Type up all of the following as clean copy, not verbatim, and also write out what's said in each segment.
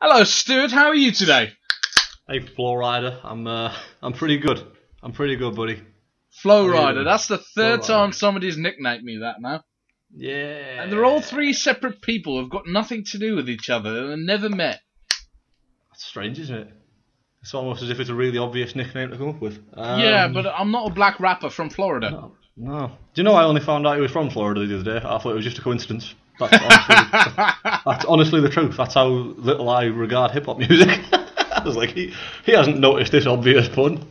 Hello, Stuart. How are you today? Hey, Flow Rider. I'm pretty good. I'm pretty good, buddy. Flow Rider. That's the third time somebody's nicknamed me that now. Yeah. And they're all three separate people who've got nothing to do with each other and never met. That's strange, isn't it? It's almost as if it's a really obvious nickname to come up with. Yeah, but I'm not a black rapper from Florida. No. Do you know I only found out he was from Florida the other day? I thought it was just a coincidence. That's honestly the truth. That's how little I regard hip hop music. I was like, he hasn't noticed this obvious pun.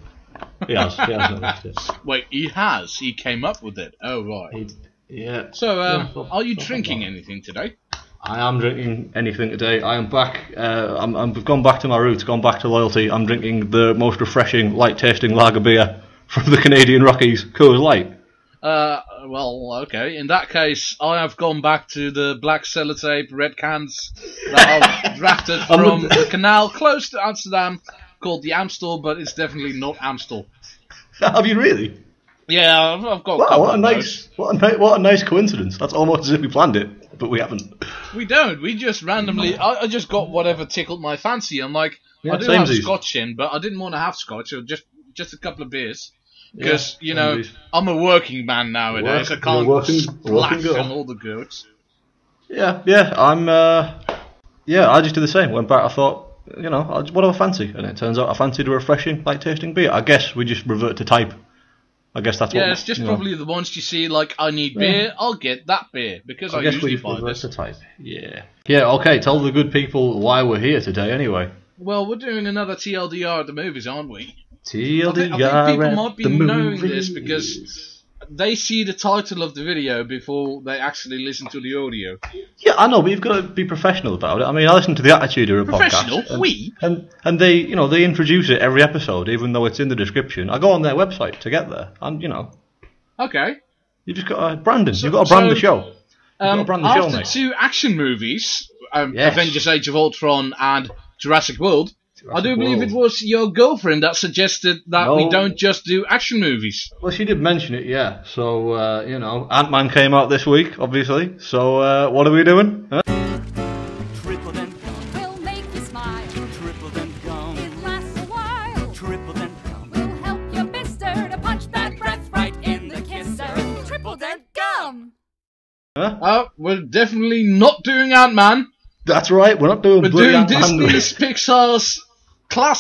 He has noticed it. Wait, he has? He came up with it? Oh, right. Yeah. So, are you drinking anything today? I am drinking anything today. I am back. I've gone back to my roots, gone back to loyalty. I'm drinking the most refreshing, light-tasting lager beer from the Canadian Rockies, Coors Light. Well, okay. In that case, I have gone back to the black sellotape red cans that I've drafted from the canal close to Amsterdam, called the Amstel, but it's definitely not Amstel. Have you really? Yeah, I've got. Wow, what a nice coincidence. That's almost as if we planned it, but we haven't. We don't. We just randomly. I just got whatever tickled my fancy. I'm like, yeah, I do have scotch in, but I didn't want to have scotch. Or just a couple of beers. Because, I'm a working man nowadays. I can't splash on all the goods. Yeah, I just did the same. Went back, I thought, what do I fancy? And it turns out I fancied a refreshing, light-tasting beer. I guess we just revert to type. I guess that's what... Yeah, it's just probably the ones you see, like, I need beer, I'll get that beer. Because I usually buy this. To type. Yeah. Yeah, okay, tell the good people why we're here today, anyway. Well, we're doing another TLDR at the movies, aren't we? TLDR I think people might be knowing this because they see the title of the video before they actually listen to the audio. Yeah, I know, but you've got to be professional about it. I mean, I listen to the Attitude Era podcast. Professional? And they, they introduce it every episode, even though it's in the description. I go on their website to get there, and, Okay. You just got to... Brandon, you've got to brand the show. After two action movies, yes. Avengers Age of Ultron and Jurassic World, I do believe it was your girlfriend that suggested that we don't just do action movies. Well, she did mention it, yeah. So, Ant-Man came out this week, obviously. So, what are we doing? Huh? Triple then gum will make you smile. Triple then gum, it lasts a while. Triple then gum will help your mister to punch that breath right in the kisser. Triple then gum. Huh? We're definitely not doing Ant-Man. That's right, we're not doing Disney's Pixar's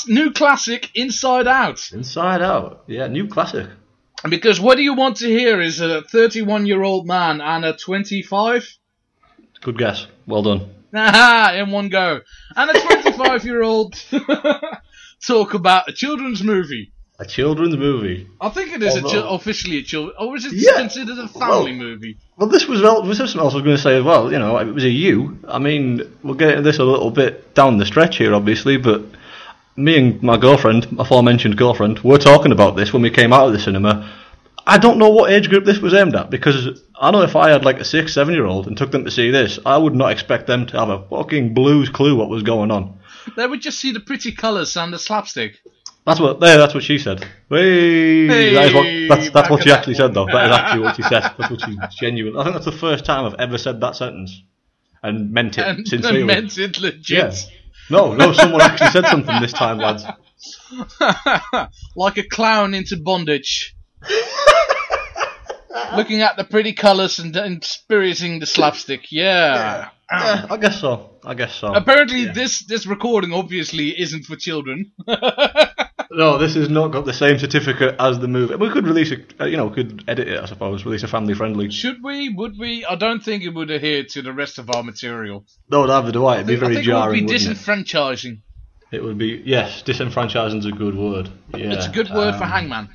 new classic, Inside Out. Inside Out, yeah, new classic. Because what do you want to hear is a 31-year-old man and a 25? Good guess, well done. Aha, in one go. And a 25-year-old talk about a children's movie. A children's movie. I think it is officially a children's, or is it considered a family movie? Well, this was something else I was going to say as well. It was a you. I mean, we'll get into this a little bit down the stretch here, obviously, but me and my girlfriend, aforementioned girlfriend, were talking about this when we came out of the cinema. I don't know what age group this was aimed at, because I know if I had like a 6, 7-year-old and took them to see this, I would not expect them to have a fucking blues clue what was going on. They would just see the pretty colours and the slapstick. That's what she said. Hey, that's what she actually said, though. That is actually what she said. That's what she genuinely... I think that's the first time I've ever said that sentence. And meant it sincerely. And meant it legit. Yeah. No, someone actually said something this time, lads. Like a clown into bondage. Looking at the pretty colours and experiencing the slapstick. Yeah. Yeah, I guess so. Apparently, this recording obviously isn't for children. No, this has not got the same certificate as the movie. We could release it, could edit it, I suppose, release a family-friendly. Should we? Would we? I don't think it would adhere to the rest of our material. No, neither do I. It'd be very jarring, it would be disenfranchising. It would be, yes, disenfranchising's a good word. Yeah. It's a good word for hangman.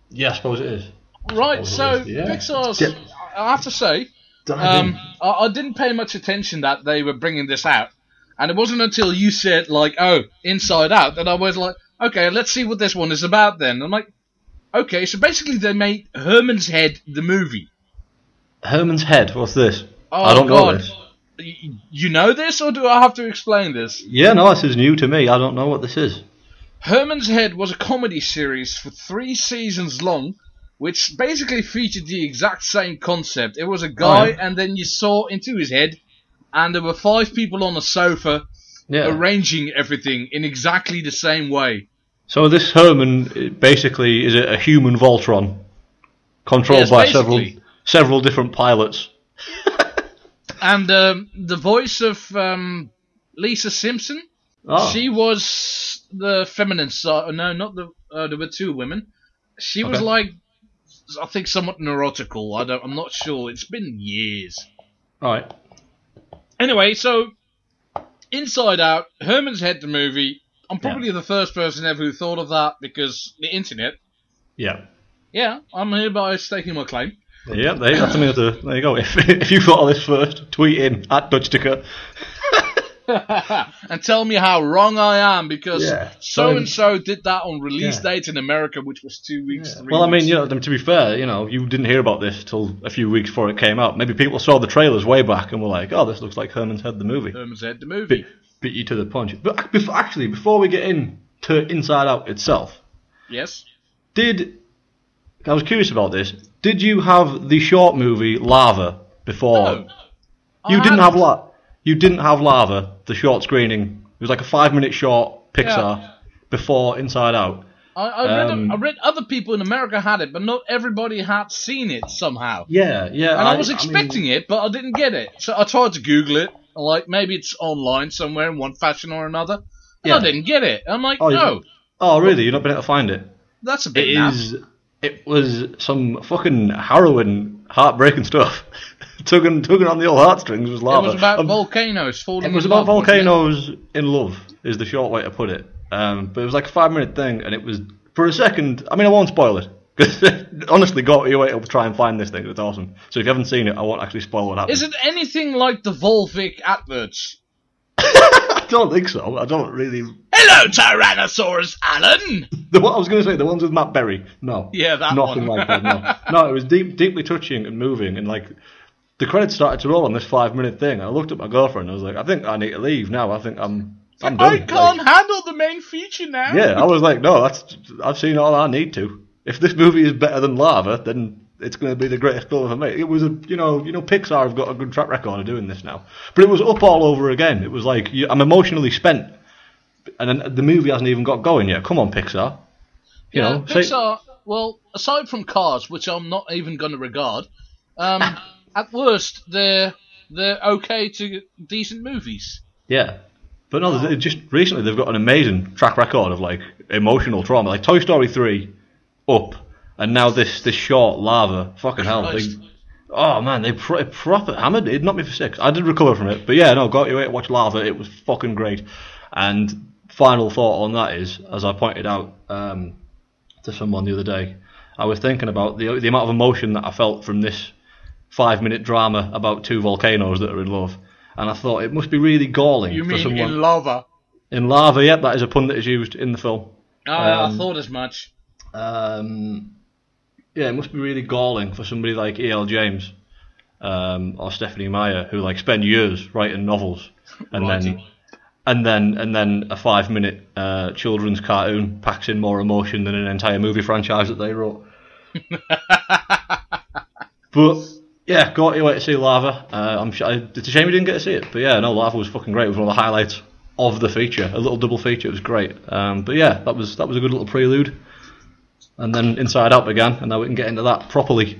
Yeah, I suppose it is. Right, so Pixar's, I have to say, I didn't pay much attention that they were bringing this out. And it wasn't until you said, Inside Out, that I was like, okay, let's see what this one is about then. I'm like, okay, so basically they made Herman's Head the movie. Herman's Head? What's this? Oh, I don't know this. You know this, or do I have to explain this? Yeah, no, this is new to me. I don't know what this is. Herman's Head was a comedy series for 3 seasons long, which basically featured the exact same concept. It was a guy, and then you saw into his head and there were 5 people on a sofa Yeah. arranging everything in exactly the same way. So this Herman basically is a human Voltron, controlled by several different pilots. And the voice of Lisa Simpson, she was the feminine side. No, not the. There were 2 women. She was like, I think, somewhat neurotical. I'm not sure. It's been years. All right. Anyway, so Inside Out, Herman's Head the movie. I'm probably the first person ever who thought of that because the internet. Yeah. Yeah, I'm hereby staking my claim. Yeah, there you go. If you thought of this first, tweet in at Dutchtica. And tell me how wrong I am, because so-and-so did that on release date in America, which was 2 weeks, 3 Well, I mean, weeks. to be fair, you didn't hear about this till a few weeks before it came out. Maybe people saw the trailers way back and were like, oh, this looks like Herman's Head the movie. Herman's Head the movie. Beat you to the punch. But before we get into Inside Out itself... Yes? I was curious about this. Did you have the short movie Lava before? No. You didn't have Lava, the short screening. It was like a 5-minute short Pixar before Inside Out. I read other people in America had it, but not everybody had seen it somehow. Yeah. And I was expecting it, but I didn't get it. So I tried to Google it. Like, maybe it's online somewhere in one fashion or another. And I didn't get it. I'm like, no. Oh, really? You've not been able to find it? That's a bit naff. It was some fucking harrowing, heartbreaking stuff. tugging on the old heartstrings was Lava. It was about volcanoes falling in love. It was about volcanoes in love, is the short way to put it. But it was like a 5-minute thing, and it was, for a second, I mean, I won't spoil it. Honestly, go your way to try and find this thing. It's awesome. So if you haven't seen it, I won't actually spoil what happens. Is it anything like the Volvic adverts? I don't think so. I don't really... Hello, Tyrannosaurus Alan! I was going to say, the ones with Matt Berry. No. Yeah, that Nothing one. like that, no. No, it was deeply touching and moving, and like, the credits started to roll on this 5-minute thing. I looked at my girlfriend and I was like, I think I need to leave now. I think I'm done. I can't handle the main feature now. Yeah, I was like, no, I've seen all I need to. If this movie is better than Lava, then it's going to be the greatest film ever made. It was Pixar have got a good track record of doing this now. But it was up all over again. It was like, I'm emotionally spent. And then the movie hasn't even got going yet. Come on, Pixar. Pixar, well, aside from Cars, which I'm not even going to regard, at worst, they're okay to decent movies. Yeah. But no, just recently they've got an amazing track record of, like, emotional trauma. Like Toy Story 3, Up, and now this short Lava. Fucking hell. They proper hammered it. Knocked me for 6. I did recover from it. But yeah, no, got you to watch Lava. It was fucking great. And final thought on that is, as I pointed out to someone the other day, I was thinking about the amount of emotion that I felt from this 5-minute drama about 2 volcanoes that are in love. And I thought it must be really galling for someone... You mean in lava? In lava, yep, that is a pun that is used in the film. I thought as much. Yeah, it must be really galling for somebody like E.L. James or Stephanie Meyer, who like spend years writing novels and then a 5-minute children's cartoon packs in more emotion than an entire movie franchise that they wrote. But yeah, got your way to see Lava. I'm sure it's a shame you didn't get to see it, but yeah, no, Lava was fucking great. It was one of the highlights of the feature, a little double feature. It was great. But yeah, that was a good little prelude. And then Inside Out began, and now we can get into that properly.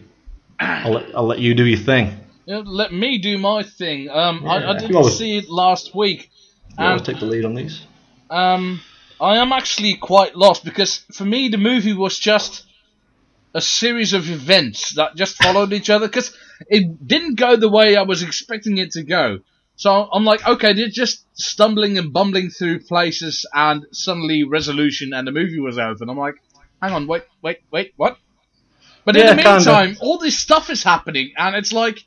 I'll let you do your thing. Yeah, let me do my thing. I didn't see it last week. You always take the lead on these. I am actually quite lost, because for me the movie was just a series of events that just followed each other, because it didn't go the way I was expecting it to go. So I'm like, okay, they're just stumbling and bumbling through places, and suddenly resolution, and the movie was over. And I'm like, hang on, wait, what? But in the meantime, all this stuff is happening, and it's like,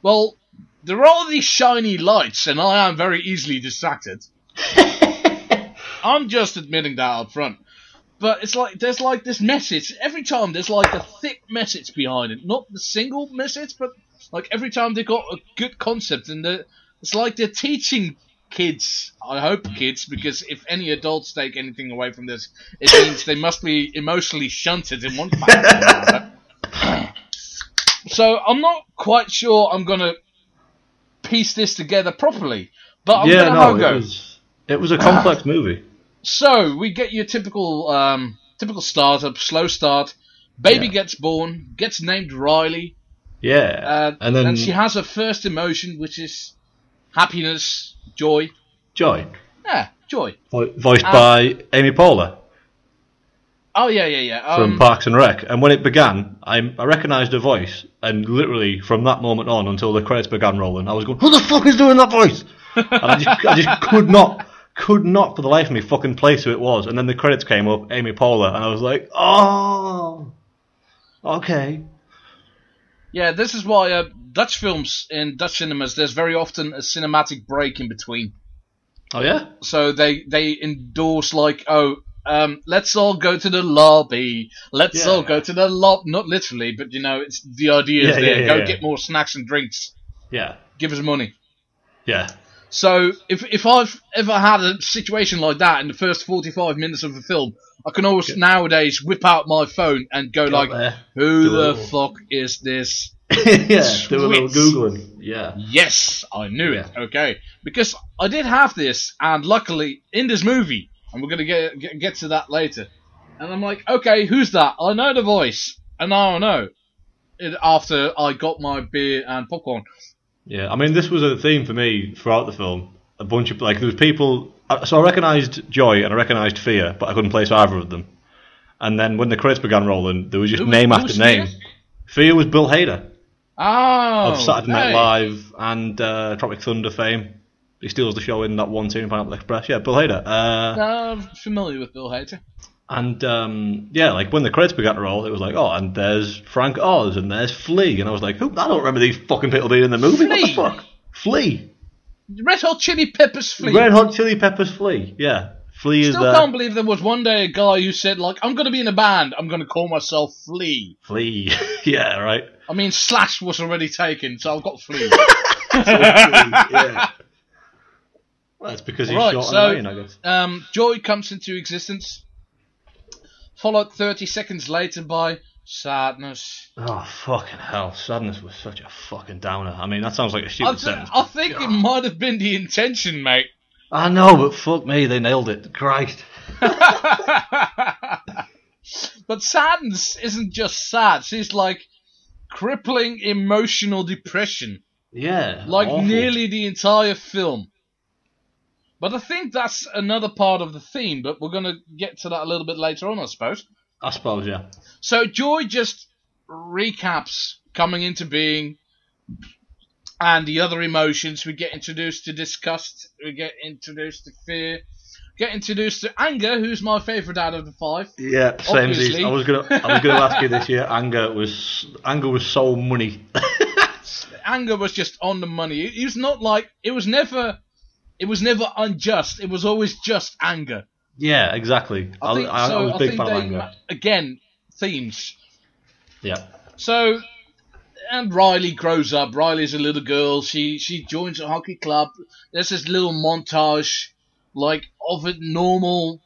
well, there are all these shiny lights, and I am very easily distracted. I'm just admitting that up front. But it's like, there's like this message. Every time there's like a thick message behind it. Not the single message, but like every time they've got a good concept. And it's like they're teaching kids, I hope kids, because if any adults take anything away from this, it means they must be emotionally shunted in one fashion or another. So I'm not quite sure I'm going to piece this together properly. But I'm gonna have a go. It was a complex movie. So we get your typical startup, slow start. Baby gets born, gets named Riley. Yeah, and she has her first emotion, which is happiness, joy. Joy. Yeah, joy. Voiced by Amy Poehler. Oh yeah. From Parks and Rec. And when it began, I recognised her voice, and literally from that moment on until the credits began rolling, I was going, "Who the fuck is doing that voice?" And I just could not for the life of me fucking place who it was. And then the credits came up, Amy Poehler, and I was like, "Oh, okay." Yeah, this is why Dutch films in Dutch cinemas, there's very often a cinematic break in between. Oh yeah. So they endorse like, let's all go to the lobby. Let's all go to the not literally, but it's the idea is there. Go get more snacks and drinks. Yeah. Give us money. Yeah. So if I've ever had a situation like that in the first 45 minutes of a film, I can always nowadays whip out my phone and go who the fuck is this? Yeah, do a little Googling. Yeah. Yes, I knew it. Okay. Because I did have this, and luckily, in this movie, and we're going to get to that later, and I'm like, okay, who's that? I know the voice, and I don't know. After I got my beer and popcorn. Yeah, I mean, this was a theme for me throughout the film. A bunch of, there was people... So I recognised joy and I recognised fear, but I couldn't place either of them. And then when the credits began rolling, there was just name after name. Fear was Bill Hader. Oh, of Saturday Night Live and Tropic Thunder fame. He steals the show in that one scene in Pineapple Express. Yeah, Bill Hader. I'm familiar with Bill Hader. And, when the credits began to roll, it was like, oh, and there's Frank Oz, and there's Flea. And I was like, I don't remember these fucking people being in the movie. Flea? What the fuck? Flea. Red Hot Chili Peppers Flea. Red Hot Chili Peppers Flea, yeah. Flea is Still can't believe there was one day a guy who said, I'm going to be in a band, I'm going to call myself Flea. Flea, yeah, right. I mean, Slash was already taken, so I've got Flea. Yeah. Well, that's because he's short on rain, I guess. Joy comes into existence, followed 30 seconds later by sadness. Oh, fucking hell. Sadness was such a fucking downer. I mean, that sounds like a stupid sentence. I think it might have been the intention, mate. I know, but fuck me, they nailed it. Christ. But sadness isn't just sad. She's like crippling emotional depression. Yeah. Like nearly the entire film. But I think that's another part of the theme, but we're going to get to that a little bit later on, I suppose. I suppose, yeah. So Joy just recaps coming into being and the other emotions. We get introduced to disgust, we get introduced to fear, get introduced to anger, who's my favourite out of the 5. Yeah, same as I was gonna ask you this year. Anger was so money. Anger was just on the money. It was not like it was never unjust. It was always just anger. Yeah, exactly. I was a big fan of anger. Again, themes. Yeah. So, and Riley grows up. Riley's a little girl. She joins a hockey club. There's this little montage, of a normal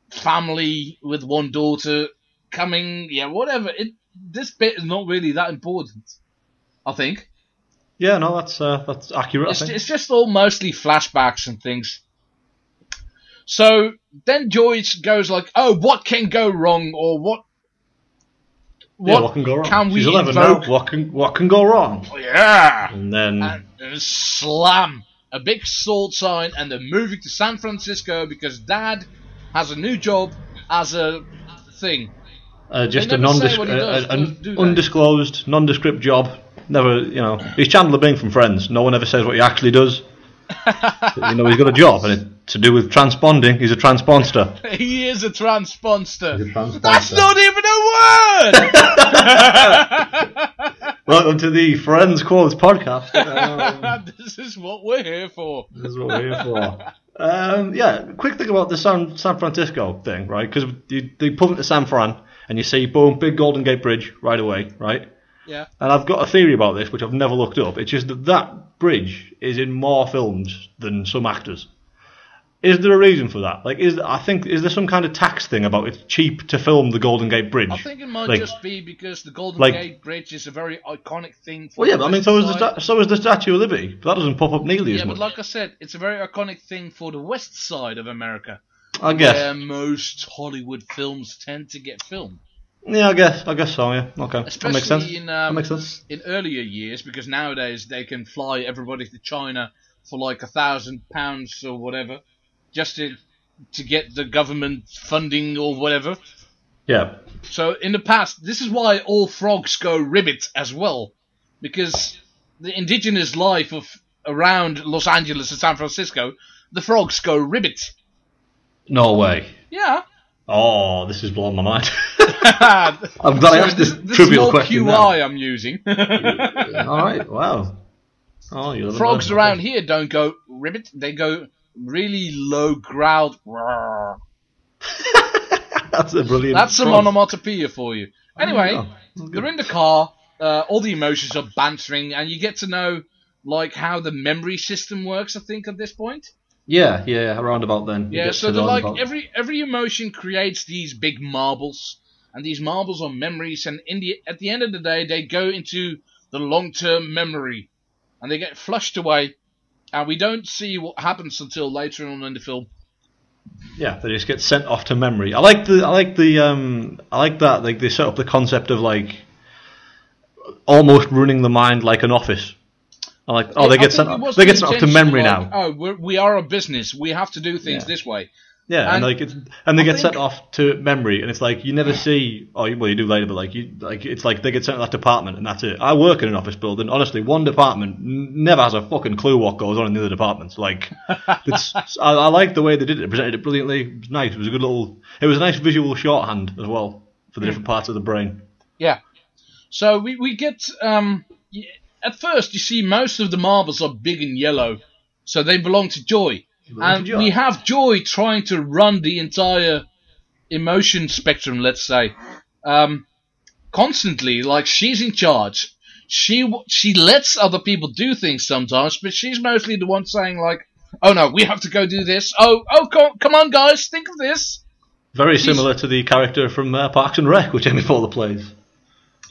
family with one daughter coming. Yeah, whatever. This bit is not really that important, I think. Yeah, no, that's accurate. I think. It's just all mostly flashbacks and things. So then Joyce goes like, "Oh, what can go wrong, or what can go wrong? Can we She's 11 invoke? now. What can go wrong?" Oh, yeah. And then slam, a big sold sign, and they're moving to San Francisco because Dad has a new job as a thing. Just an undisclosed, nondescript job. Never, he's Chandler Bing from Friends. No one ever says what he actually does. But, he's got a job, and it's to do with transponding. He's a transponster. He is a transponster. He's a transponster. That's not even a word! Welcome to the Friends Quotes podcast. This is what we're here for. Quick thing about the San Francisco thing, right? Because they pull into San Fran, and you see, boom, big Golden Gate Bridge right away, right? Yeah. And I've got a theory about this, which I've never looked up. It's just that bridge is in more films than some actors. Is there a reason for that? Like, is there some kind of tax thing about it's cheap to film the Golden Gate Bridge? I think it might just be because the Golden Gate Bridge is a very iconic thing. For but I mean, so is the Statue of Liberty. But that doesn't pop up nearly as much. Yeah, but like I said, it's a very iconic thing for the west side of America. I guess. Where most Hollywood films tend to get filmed. Yeah, I guess so, yeah. Okay. Especially that makes sense. In earlier years, because nowadays they can fly everybody to China for like £1,000 or whatever, just to get the government funding or whatever. Yeah. So in the past, this is why all frogs go ribbit as well, because the indigenous life of around Los Angeles and San Francisco, the frogs go ribbit. No way. Yeah. Oh, this is blowing my mind. I'm glad I asked this trivial question. This is more QI I'm using. All right. Wow. Oh, frogs around here don't go ribbit. They go really low growled. That's a brilliant. That's some onomatopoeia for you. Anyway, they're in the car. All the emotions are bantering, and you get to know like how the memory system works. I think at this point. Yeah, around about then. Yeah, so they're like every emotion creates these big marbles, and these marbles are memories, and at the end of the day, they go into the long-term memory, and they get flushed away, and we don't see what happens until later on in the film. Yeah, they just get sent off to memory. I like that. Like they set up the concept of like almost running the mind like an office. Like, they get sent off to memory now. Oh, we are a business. We have to do things this way. Yeah, and they get sent off to memory, and it's like you never see. Oh, well, you do later, but it's like they get sent to that department, and that's it. I work in an office building. Honestly, one department never has a fucking clue what goes on in the other departments. Like, I like the way they did it. They presented it brilliantly. It was nice. It was a nice visual shorthand as well for the different parts of the brain. Yeah. So we get at first, you see most of the marbles are big and yellow, so they belong to Joy. And we have Joy trying to run the entire emotion spectrum, let's say, constantly. Like, she's in charge. She lets other people do things sometimes, but she's mostly the one saying, like, oh no, we have to go do this. Oh, come on, guys, think of this. Very similar to the character from Parks and Rec, which Amy Poehler plays.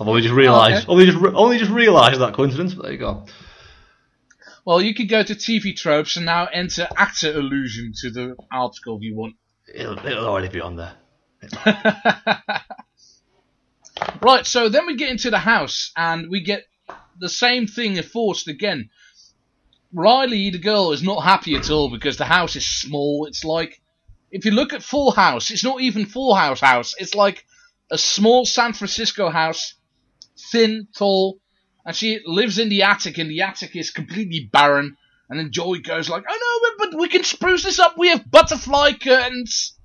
I've only just realised. Only just realised that coincidence. But there you go. Well, you could go to TV tropes and now enter actor illusion to the article if you want. It'll already be on there. Right, so then we get into the house and we get the same thing enforced again. Riley, the girl, is not happy at all because the house is small. It's like, if you look at Full House, it's not even Full House. It's like a small San Francisco house. Thin, tall, and she lives in the attic, and the attic is completely barren. And then Joy goes like, "Oh no, but we can spruce this up. We have butterfly curtains."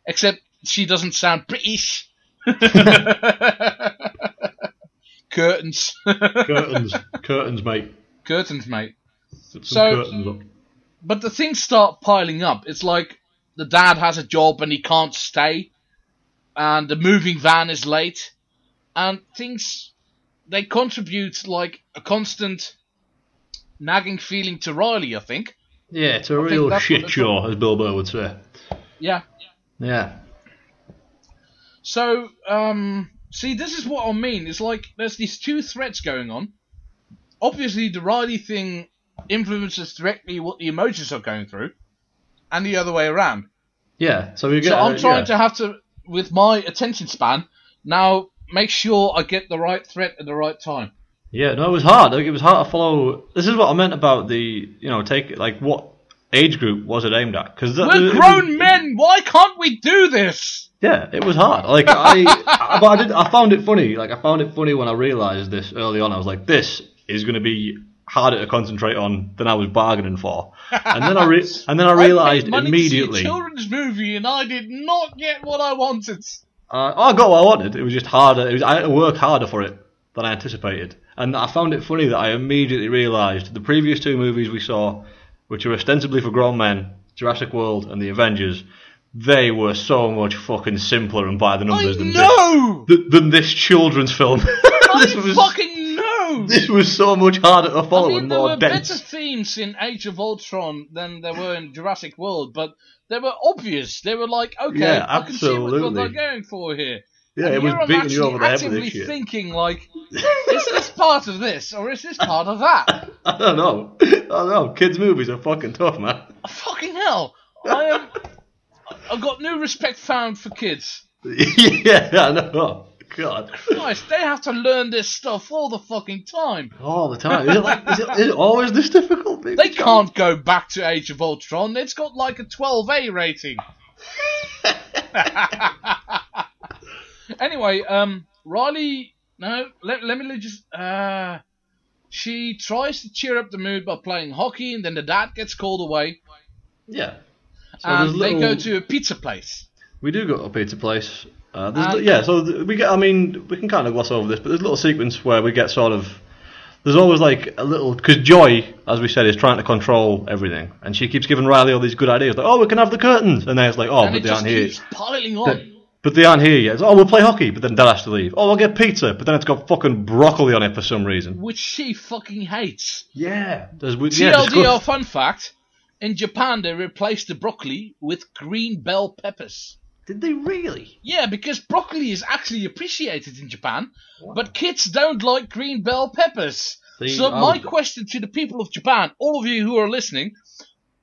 Except she doesn't sound British. Curtains. Curtains, mate. Curtains, mate. Curtains up. But the things start piling up. It's like the dad has a job and he can't stay, and the moving van is late. And things, they contribute like a constant nagging feeling to Riley, I think. Yeah, it's a real shit show, as Bill Burr would say. Yeah. Yeah. So, see, this is what I mean. It's like there's these two threads going on. Obviously, the Riley thing influences directly what the emotions are going through, and the other way around. Yeah, so I'm trying to have to, with my attention span, now make sure I get the right threat at the right time. Yeah, no, it was hard. Like, it was hard to follow. This is what I meant about the, what age group was it aimed at? Cause we're grown men. Why can't we do this? Yeah, it was hard. Like I found it funny. Like I found it funny when I realised this early on. I was like, this is going to be harder to concentrate on than I was bargaining for. And then I realised immediately. I see a children's movie, and I did not get what I wanted. I got what I wanted. It was just harder. I had to work harder for it than I anticipated. And I found it funny that I immediately realised the previous two movies we saw, which are ostensibly for grown men, Jurassic World and The Avengers, they were so much fucking simpler and by the numbers than this children's film. I fucking know! No! This was so much harder to follow and there more were dense. better themes in Age of Ultron than there were in Jurassic World, but they were obvious. They were like, okay, Yeah, I can see what absolutely. they're going for here. Yeah, And it was here I'm beating you actually over the head with actively this shit. thinking, like, is this part of this, or is this part of that? I don't know. Kids' movies are fucking tough, man. Fucking hell. I've got new respect found for kids. Yeah, I know. God. Christ, they have to learn this stuff all the fucking time. All the time. Is it always this difficult? They can't go back to Age of Ultron. It's got like a 12A rating. Anyway, Riley... No, let me just... she tries to cheer up the mood by playing hockey, and then the dad gets called away. Yeah. So And they go to a pizza place. We do go to a pizza place. We get. I mean, we can kind of gloss over this, but there's a little sequence where we get sort of. There's always like a little, because Joy, as we said, is trying to control everything, and she keeps giving Riley all these good ideas, like, oh, we can have the curtains, and then it's like, oh, And but it they just aren't here. keeps piling on. But they aren't here yet. It's, oh, we'll play hockey, but then Dad has to leave. Oh, we'll get pizza, but then it's got fucking broccoli on it for some reason. Which she fucking hates. Yeah. TLDR fun fact, in Japan they replaced the broccoli with green bell peppers. Did they really? Yeah, because broccoli is actually appreciated in Japan, but kids don't like green bell peppers. So my question to the people of Japan, all of you who are listening,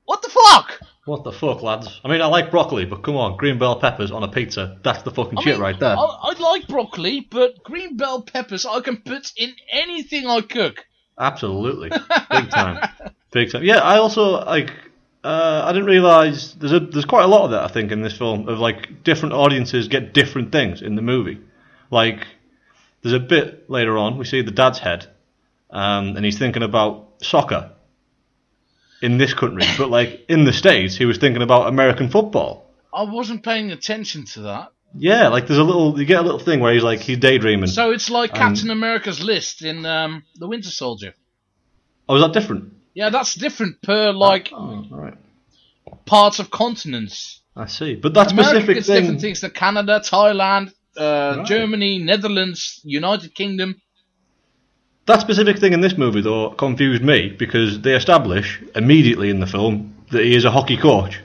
what the fuck? What the fuck, lads? I mean, I like broccoli, but come on, green bell peppers on a pizza, that's the fucking shit right there. I like broccoli, but green bell peppers I can put in anything I cook. Absolutely. Big time. Big time. Yeah, I also, like... I didn't realise there's quite a lot of that, I think, in this film, of like different audiences get different things in the movie. Like, there's a bit later on we see the dad's head, and he's thinking about soccer in this country, but like in the States he was thinking about American football. I wasn't paying attention to that. Yeah, like you get a little thing where he's daydreaming. So it's like Captain America's list in The Winter Soldier. Oh, is that different? Yeah, that's different per, like, all right. Parts of continents. I see. But that America specific gets thing... different things to Canada, Thailand, Germany, Netherlands, United Kingdom. That specific thing in this movie, though, confused me, because they establish immediately in the film that he is a hockey coach.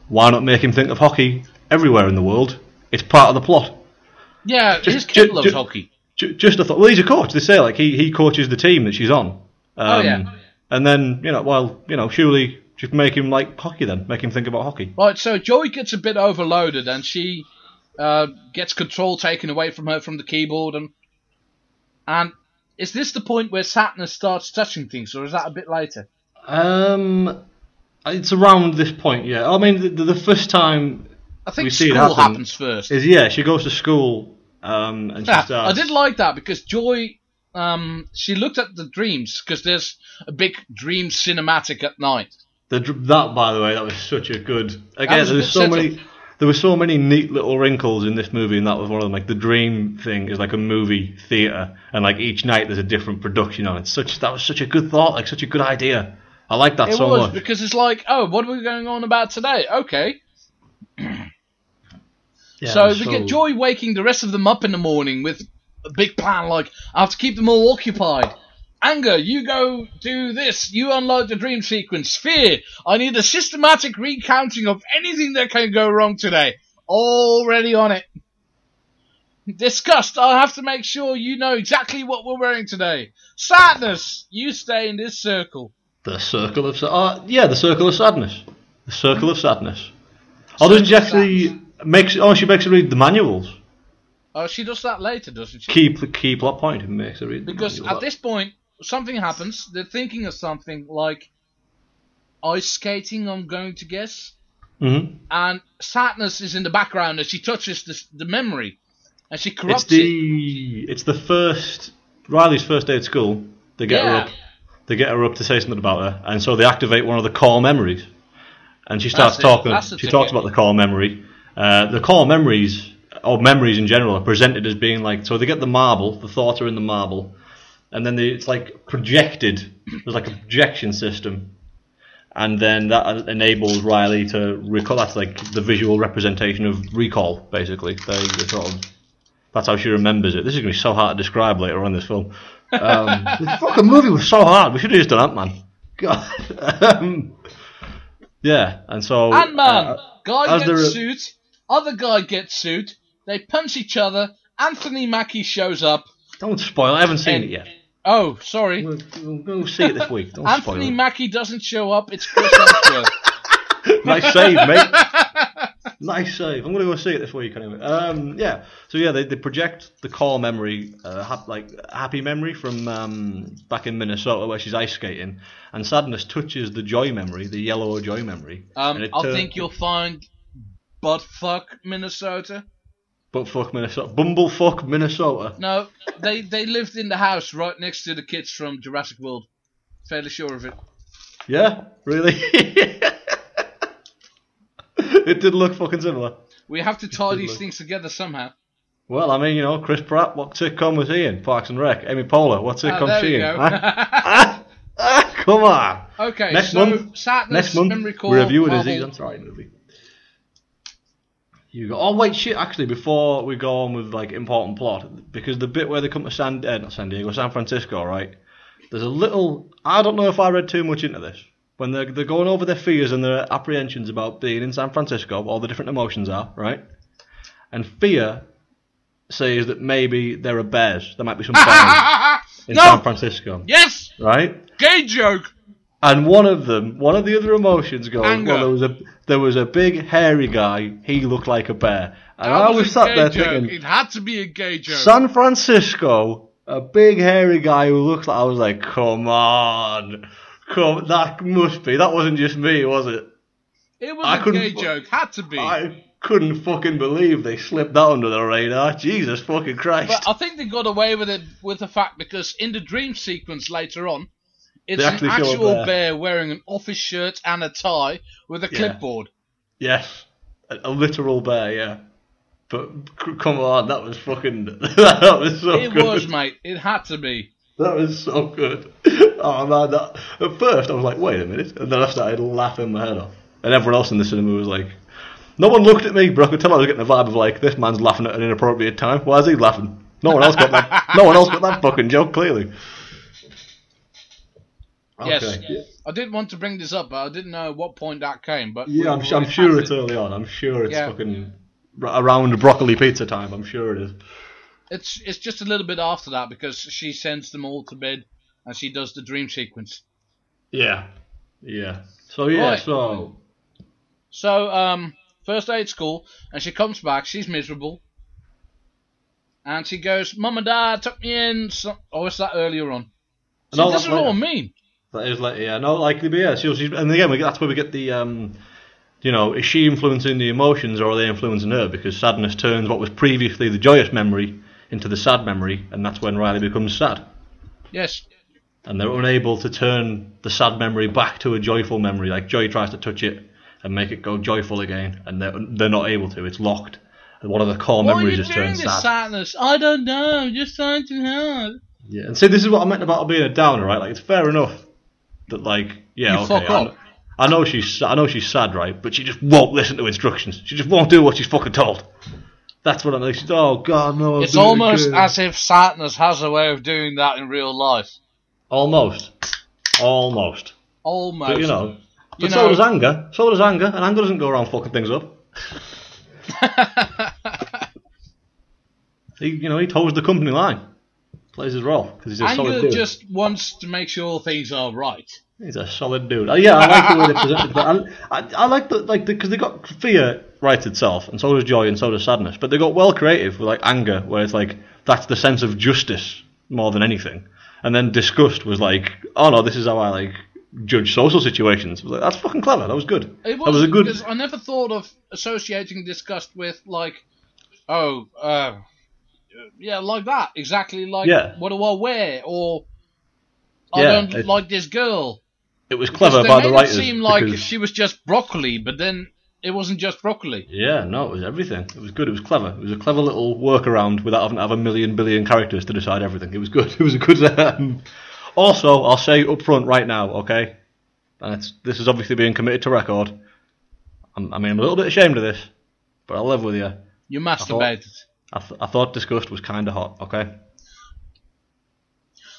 Why not make him think of hockey everywhere in the world? It's part of the plot. Yeah, his kid loves hockey. Just a thought. Well, he's a coach. They say, like, he coaches the team that she's on. Yeah. And then, surely just make him like hockey then. Make him think about hockey. Right, so Joey gets a bit overloaded and she gets control taken away from her from the keyboard. And is this the point where Saturnus starts touching things, or is that a bit later? It's around this point, yeah. I mean, the first time I think we see school happens first. She goes to school and she starts... I did like that because Joy... she looked at the dreams, because there's a big dream cinematic at night. That, by the way, that was such a good... Again, there were so many neat little wrinkles in this movie, and that was one of them. Like, the dream thing is like a movie theatre, and like each night there's a different production on it. That was such a good thought, like such a good idea. I like that so much. It was, because it's like, oh, what are we going on about today? Okay. So we get Joy waking the rest of them up in the morning with a big plan, like, I have to keep them all occupied. Anger, you go do this. You unload the dream sequence. Fear, I need a systematic recounting of anything that can go wrong today. Already on it. Disgust, I'll have to make sure you know exactly what we're wearing today. Sadness, you stay in this circle. The circle of the circle of sadness. The circle of sadness. Oh, doesn't she actually she makes her read the manuals? Oh, she does that later, doesn't she? Key plot point. It makes her read. Because at this point, something happens. They're thinking of something like ice skating, I'm going to guess. Mm-hmm. And Sadness is in the background as she touches the memory, and she corrupts it. It's Riley's first day at school. They get her up. They get her up to say something about her, and so they activate one of the core memories. And she starts talking. She talks about the core memory. The core memories, or memories in general, are presented as being like, so they get the marble, the thoughts are in the marble, and then it's like projected. There's like a projection system, and then that enables Riley to recall. That's like the visual representation of recall, basically. They That's how she remembers it. This is going to be so hard to describe later on in this film. The fucking movie was so hard. We should have just done Ant-Man. God. Yeah, and so... Ant-Man! Guy gets suit, other guy gets suit, they punch each other, Anthony Mackie shows up. Don't spoil it, I haven't seen it yet. Oh, sorry. We'll go see it this week. Don't Anthony spoil Mackie doesn't show up, it's Chris Hemsworth. Nice save, mate. Nice save. I'm going to go see it this week anyway. They project the core memory, happy memory from back in Minnesota where she's ice skating, and Sadness touches the joy memory, the yellow joy memory. I think you'll find Buttfuck Minnesota. Buttfuck Minnesota. Bumblefuck Minnesota. No, they lived in the house right next to the kids from Jurassic World. Fairly sure of it. Yeah? Really? It did look fucking similar. We have to tie these things together somehow. Well, I mean, Chris Pratt, what sitcom was he in? Parks and Rec. Amy Poehler, what sitcom she in? Come on. Okay, next month, Memory Core, we're reviewing a Marvel. Aziz Ansari movie. Oh wait, shit! Actually, before we go on with important plot, because the bit where they come to San Francisco, right? There's a little. I don't know if I read too much into this. When they're going over their fears and their apprehensions about being in San Francisco, all the different emotions are, right? And fear says that maybe there are bears. There might be some bears in San Francisco. Yes! Right? Gay joke! And one of the other emotions goes, anger. Well, there was a big hairy guy, he looked like a bear. And I was sat there thinking, it had to be a gay joke. San Francisco, a big hairy guy who looks like, I was like, come on. That must be. That wasn't just me, was it? It was a gay joke. Had to be. I couldn't fucking believe they slipped that under the radar. Jesus fucking Christ. But I think they got away with it with the fact because in the dream sequence later on, it's an actual bear wearing an office shirt and a tie with a clipboard. Yes. A literal bear, yeah. But come on, that was fucking... that was so good. It was, mate. It had to be. That was so good. Oh man, at first I was like, wait a minute, and then I started laughing my head off. And everyone else in the cinema was like, no one looked at me, but I could tell I was getting the vibe of like, this man's laughing at an inappropriate time. Why is he laughing? No one else got that. No one else got that fucking joke, clearly. Yes, okay. I did want to bring this up, but I didn't know at what point that came. But yeah, I'm sure it's early on. I'm sure it's fucking around broccoli pizza time. I'm sure it is. It's just a little bit after that because she sends them all to bed and she does the dream sequence. Yeah. So yeah, right. So first day at school and she comes back. She's miserable, and she goes, "Mum and Dad took me in." Or is that earlier on? See, no, this is what I mean. That is likely, but yeah. And again, that's where we get the is she influencing the emotions or are they influencing her? Because sadness turns what was previously the joyous memory into the sad memory, and that's when Riley becomes sad. Yes. And they're unable to turn the sad memory back to a joyful memory. Like Joy tries to touch it and make it go joyful again, and they're not able to. It's locked. And one of the core memories is turned sad. Sadness? I don't know. I'm just trying to help. Yeah, and see, this is what I meant about being a downer, right? Like, it's fair enough that, fuck up. I know she's sad, right? But she just won't listen to instructions. She just won't do what she's fucking told. That's what I'm like. Oh God, no! It's almost as if sadness has a way of doing that in real life. Almost. But so does anger. And anger doesn't go around fucking things up. He toes the company line. Plays his role because he's a solid dude. Anger just wants to make sure things are right. He's a solid dude. Yeah, I like the way they present it. But I like because they got fear writes itself, and so does joy, and so does sadness. But they got well creative with anger, where it's that's the sense of justice more than anything. And then disgust was oh no, this is how I judge social situations. I was that's fucking clever. That was good. It was a good. Because I never thought of associating disgust with like that. Exactly what do I wear? Or I don't like this girl. It was clever by the writers. It seemed like she was just broccoli, but then it wasn't just broccoli. Yeah, no, it was everything. It was good. It was clever. It was a clever little workaround without having to have a million billion characters to decide everything. It was good. It was a good... Also, I'll say up front right now, okay? And this is obviously being committed to record. I'm a little bit ashamed of this, but I'll live with you. You masturbated. I thought disgust was kind of hot. Okay.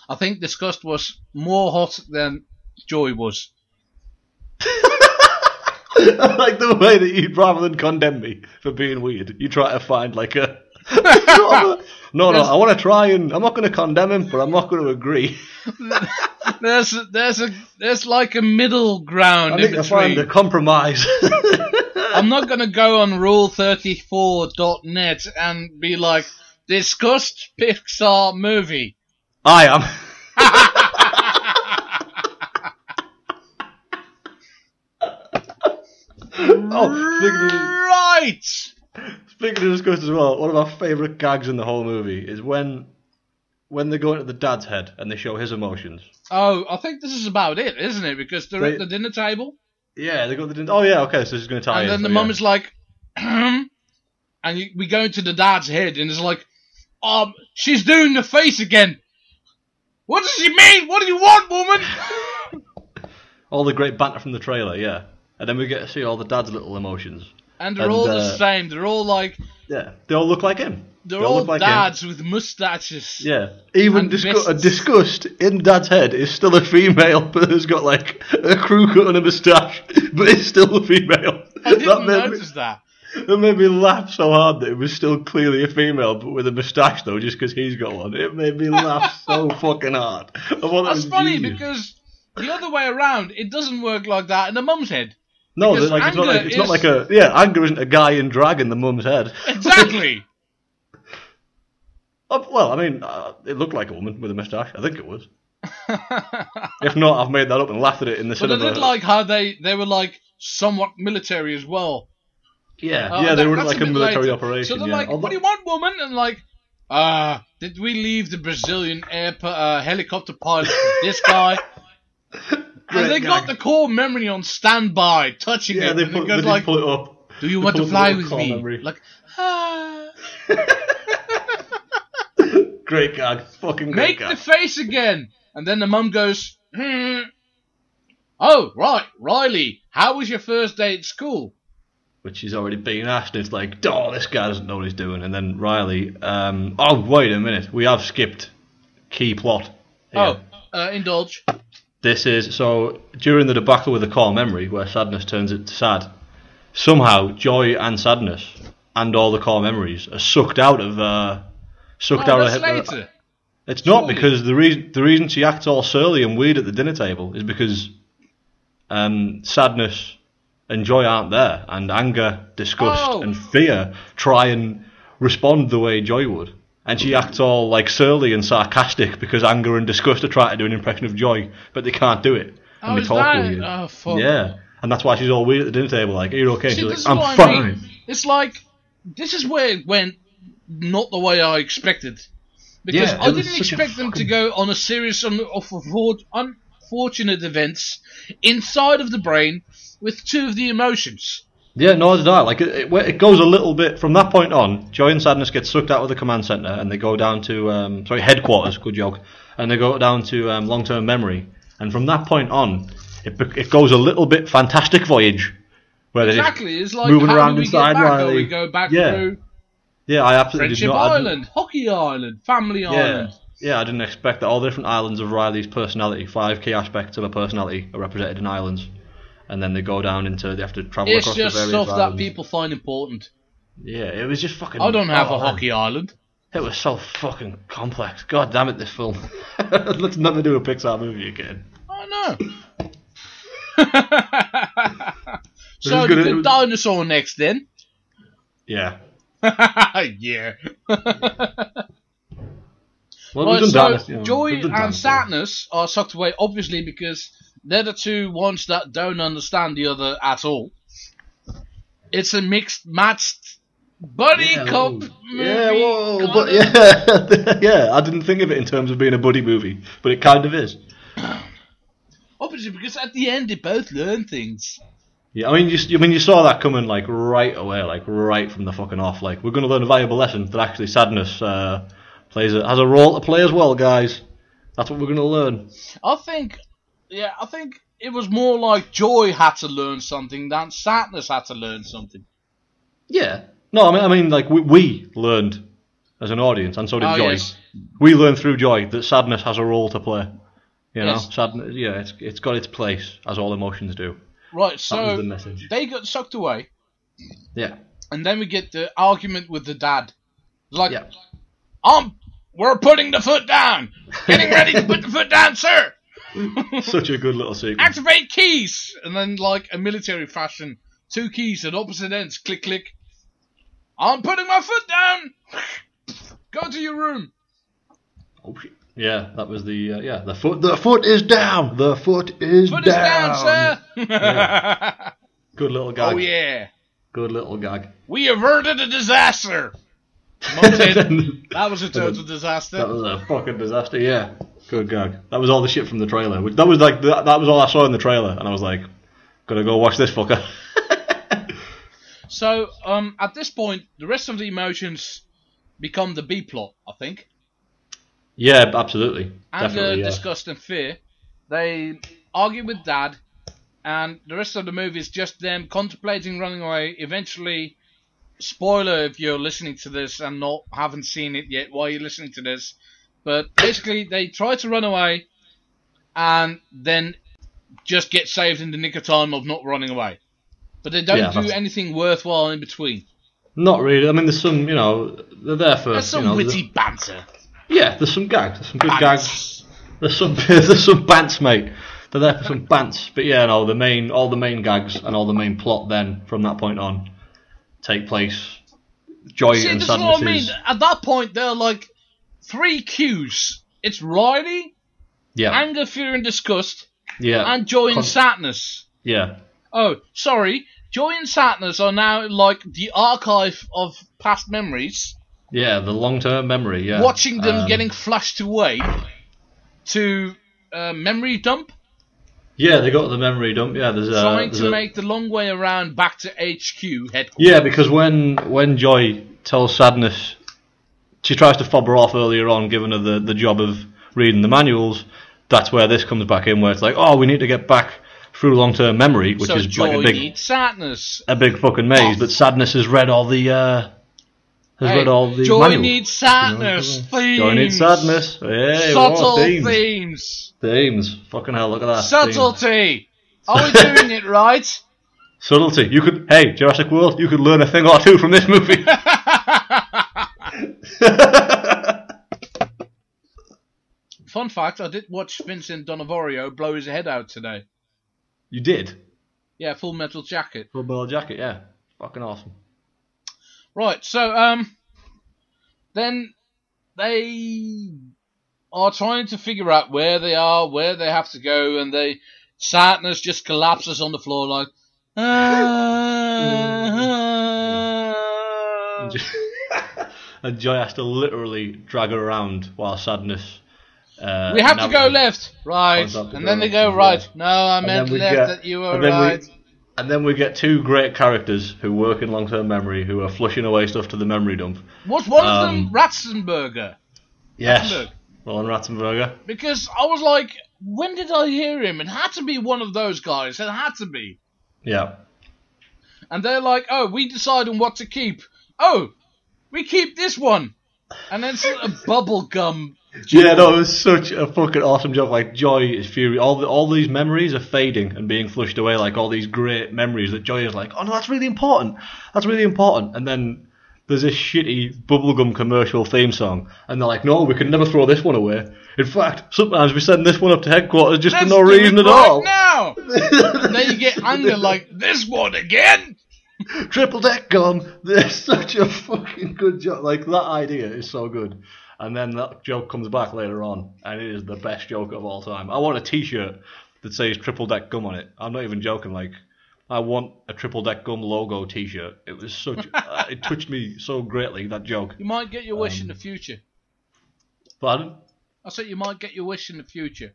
I think disgust was more hot than joy was. I like the way that you, rather than condemn me for being weird, you try to find like a. No, I want to try and I'm not going to condemn him, but I'm not going to agree. there's like a middle ground I in need between. to find a compromise. I'm not going to go on rule34.net and be like, disgust Pixar movie. I am. Right! Speaking of disgust as well, one of my favourite gags in the whole movie is when they go into the dad's head and they show his emotions. Oh, I think this is about it, isn't it? Because they're at the dinner table. Yeah, they got the dinner. Oh yeah, okay, so this is going to tie in. And then the mum is like, and we go into the dad's head and it's like, she's doing the face again. What does she mean? What do you want, woman? All the great banter from the trailer, yeah. And then we get to see all the dad's little emotions. And they're all the same. They're all like... Yeah, they all look like him. They're all like dads with moustaches. Yeah. Even disgust in dad's head is still a female, but has got like a crew cut and a moustache, but it's still a female. I didn't notice that. It made me laugh so hard that it was still clearly a female, but with a moustache though, just because he's got one. It made me laugh so fucking hard. That's funny because the other way around, it doesn't work like that in the mum's head. No, like, it's not like a... Yeah, anger isn't a guy in drag in the mum's head. Exactly! Well, I mean, it looked like a woman with a moustache. I think it was. If not, I've made that up and laughed at it in the cinema. But I did like how they were like somewhat military as well. Yeah, they were like a military operation. So they're like, what do you want, woman? And like, did we leave the Brazilian helicopter pilot for this guy? And they got the core memory on standby, touching it. They pull it up. Do you want to fly with me? Memory. Like, Great gag. Fucking great gag. Make the face again. And then the mum goes, Oh, right, Riley, how was your first day at school? Which he's already been asked. It's like, this guy doesn't know what he's doing. And then Riley, wait a minute. We have skipped key plot here. Indulge. This is, so, during the debacle with the core memory, where sadness turns into sad, somehow joy and sadness and all the core memories are sucked out of her. Later. It's not, because the reason she acts all surly and weird at the dinner table is because sadness and joy aren't there, and anger, disgust, and fear try and respond the way joy would. And she acts all like surly and sarcastic because anger and disgust are trying to do an impression of joy, but they can't do it. And they talk weird. Oh, fuck. Yeah, and that's why she's all weird at the dinner table. Like, are you okay? See, she's like, I'm fine. mean. It's like, this is where it went not the way I expected. Because I didn't expect them to go on a series of unfortunate events inside of the brain with two of the emotions. Yeah, no, did I. Like, it goes a little bit from that point on. Joy and sadness get sucked out of the command center, and they go down to headquarters. Good joke. And they go down to long-term memory. And from that point on, it goes a little bit Fantastic Voyage, where they're it's like moving how around do we inside get back? Riley. We go back through. Yeah, I absolutely Friendship did not. Island, Hockey Island, Family Island. Yeah, I didn't expect that all the different islands of Riley's personality, 5 key aspects of her personality, are represented in islands. And then they go down into, they have to travel across the various islands. It's just stuff that people find important. Yeah, it was just fucking... I don't have a Hockey Island. It was so fucking complex. God damn it, this film. Let's never do a Pixar movie again. I know. So, the dinosaur next then? Yeah. Yeah. Joy and sadness are sucked away, obviously, because they're the two ones that don't understand the other at all. It's a matched buddy cop movie. Yeah, whoa, but yeah, I didn't think of it in terms of being a buddy movie, but it kind of is. Obviously, because at the end they both learn things. Yeah, I mean, you saw that coming like right away, like right from the fucking off. Like, we're going to learn a valuable lesson that actually sadness has a role to play as well, guys. That's what we're going to learn. I think it was more like joy had to learn something than sadness had to learn something. Yeah. No, I mean, like we learned as an audience, and so did Joy. Yes. We learned through Joy that sadness has a role to play. You know, Yes. sadness. Yeah, it's got its place, as all emotions do. Right, That so was the message. they got sucked away, Yeah. and then we get the argument with the dad. It's like, Yeah. we're putting the foot down. Getting ready to put the foot down, sir. Such a good little sequence. Activate keys. And then, like a military fashion, 2 keys at opposite ends. Click, click. I'm putting my foot down. Go to your room. Oh shit. Yeah, that was the the foot. The foot is down. The foot is Foot down. is down, sir. Yeah. Good little gag. Oh yeah. Good little gag. We averted a disaster. Mum said, that was a total disaster. That was a fucking disaster. Yeah. Good gag. That was all the shit from the trailer. That was like that was all I saw in the trailer, and I was like, gotta go watch this fucker. So, at this point, the rest of the emotions become the B plot, I think. Yeah, absolutely. Anger, Definitely, yeah. disgust, and fear. They argue with Dad, and the rest of the movie is just them contemplating running away. Eventually, spoiler if you're listening to this and haven't seen it yet while you're listening to this, but basically they try to run away, and then just get saved in the nick of time of not running away. But they don't do anything worthwhile in between. Not really. I mean, there's some, they're there for... There's some witty banter. Yeah, there's some gags. There's some good gags. There's some bants, mate. They're there for some bants. But yeah, no, all the main gags and all the main plot then, from that point on, take place. Joy and sadness. See, what I mean. At that point, there are like 3 cues. It's Riley, anger, fear, and disgust, and joy and sadness. Yeah. Oh, sorry. Joy and sadness are now like the archive of past memories. Yeah, the long-term memory, yeah. Watching them getting flushed away to memory dump. Yeah, they got the memory dump, yeah. Trying to make the long way around back to HQ headquarters. Yeah, because when Joy tells Sadness, she tries to fob her off earlier on, giving her the job of reading the manuals, that's where this comes back in, where it's like, oh, we need to get back through long-term memory, which is Joy like needs sadness. A big fucking maze, but Sadness has read all the... Joy manuals. Needs sadness. Themes. Joy needs sadness. Hey, subtle themes. Themes. Fucking hell, look at that. Subtlety. Are we doing it right? Subtlety. Hey, Jurassic World, you could learn a thing or two from this movie. Fun fact, I did watch Vincent D'Onofrio blow his head out today. You did? Yeah, Full Metal Jacket. Full Metal Jacket, yeah. Fucking awesome. Right, so, then they are trying to figure out where they are, where they have to go, and Sadness just collapses on the floor like, and Joy has to literally drag her around while Sadness... we have to go left, right, and then they go right. No, I meant left, that you were right. And then we get 2 great characters who work in long-term memory who are flushing away stuff to the memory dump. Was one of them Ratzenberger? Yes, Roland Ratzenberger. Because I was like, when did I hear him? It had to be one of those guys. It had to be. Yeah. And they're like, oh, we decide on what to keep. Oh, we keep this one. And then sort of bubble gum. Yeah, no, it was such a fucking awesome joke. Like, Joy is furious. All these memories are fading and being flushed away, like all these great memories that Joy is like, oh no, that's really important. That's really important. And then there's this shitty bubblegum commercial theme song, and they're like, no, we can never throw this one away. In fact, sometimes we send this one up to headquarters just for no reason at all. Now. And then you get anger like, this one again? Triple deck gum. There's such a fucking good joke. Like, that idea is so good. And then that joke comes back later on, and it is the best joke of all time. I want a T-shirt that says Triple Deck Gum on it. I'm not even joking. Like, I want a Triple Deck Gum logo T-shirt. It was such... it touched me so greatly, that joke. You might get your wish in the future. Pardon? I said you might get your wish in the future.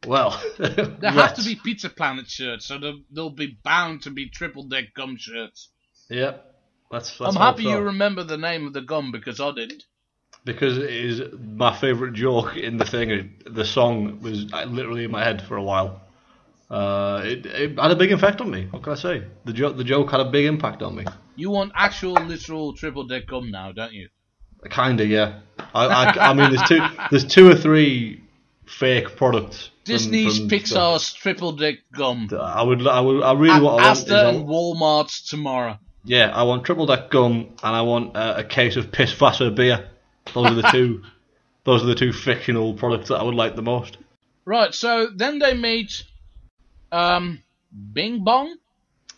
Well... there have to be Pizza Planet shirts, so they'll be bound to be Triple Deck Gum shirts. Yep. I'm happy you remember the name of the gum, because I didn't. Because it is my favourite joke in the thing. The song was literally in my head for a while. It had a big effect on me. What can I say? The joke had a big impact on me. You want actual, literal Triple Deck Gum now, don't you? Kinda, yeah. I mean, there's two or three fake products. Disney's, Pixar's triple dick gum. I really want Asda and Walmart's tomorrow. Yeah, I want triple deck gum and I want a case of piss Vassar beer. Those are the two. Those are the two fictional products that I would like the most. Right. So then they meet, Bing Bong.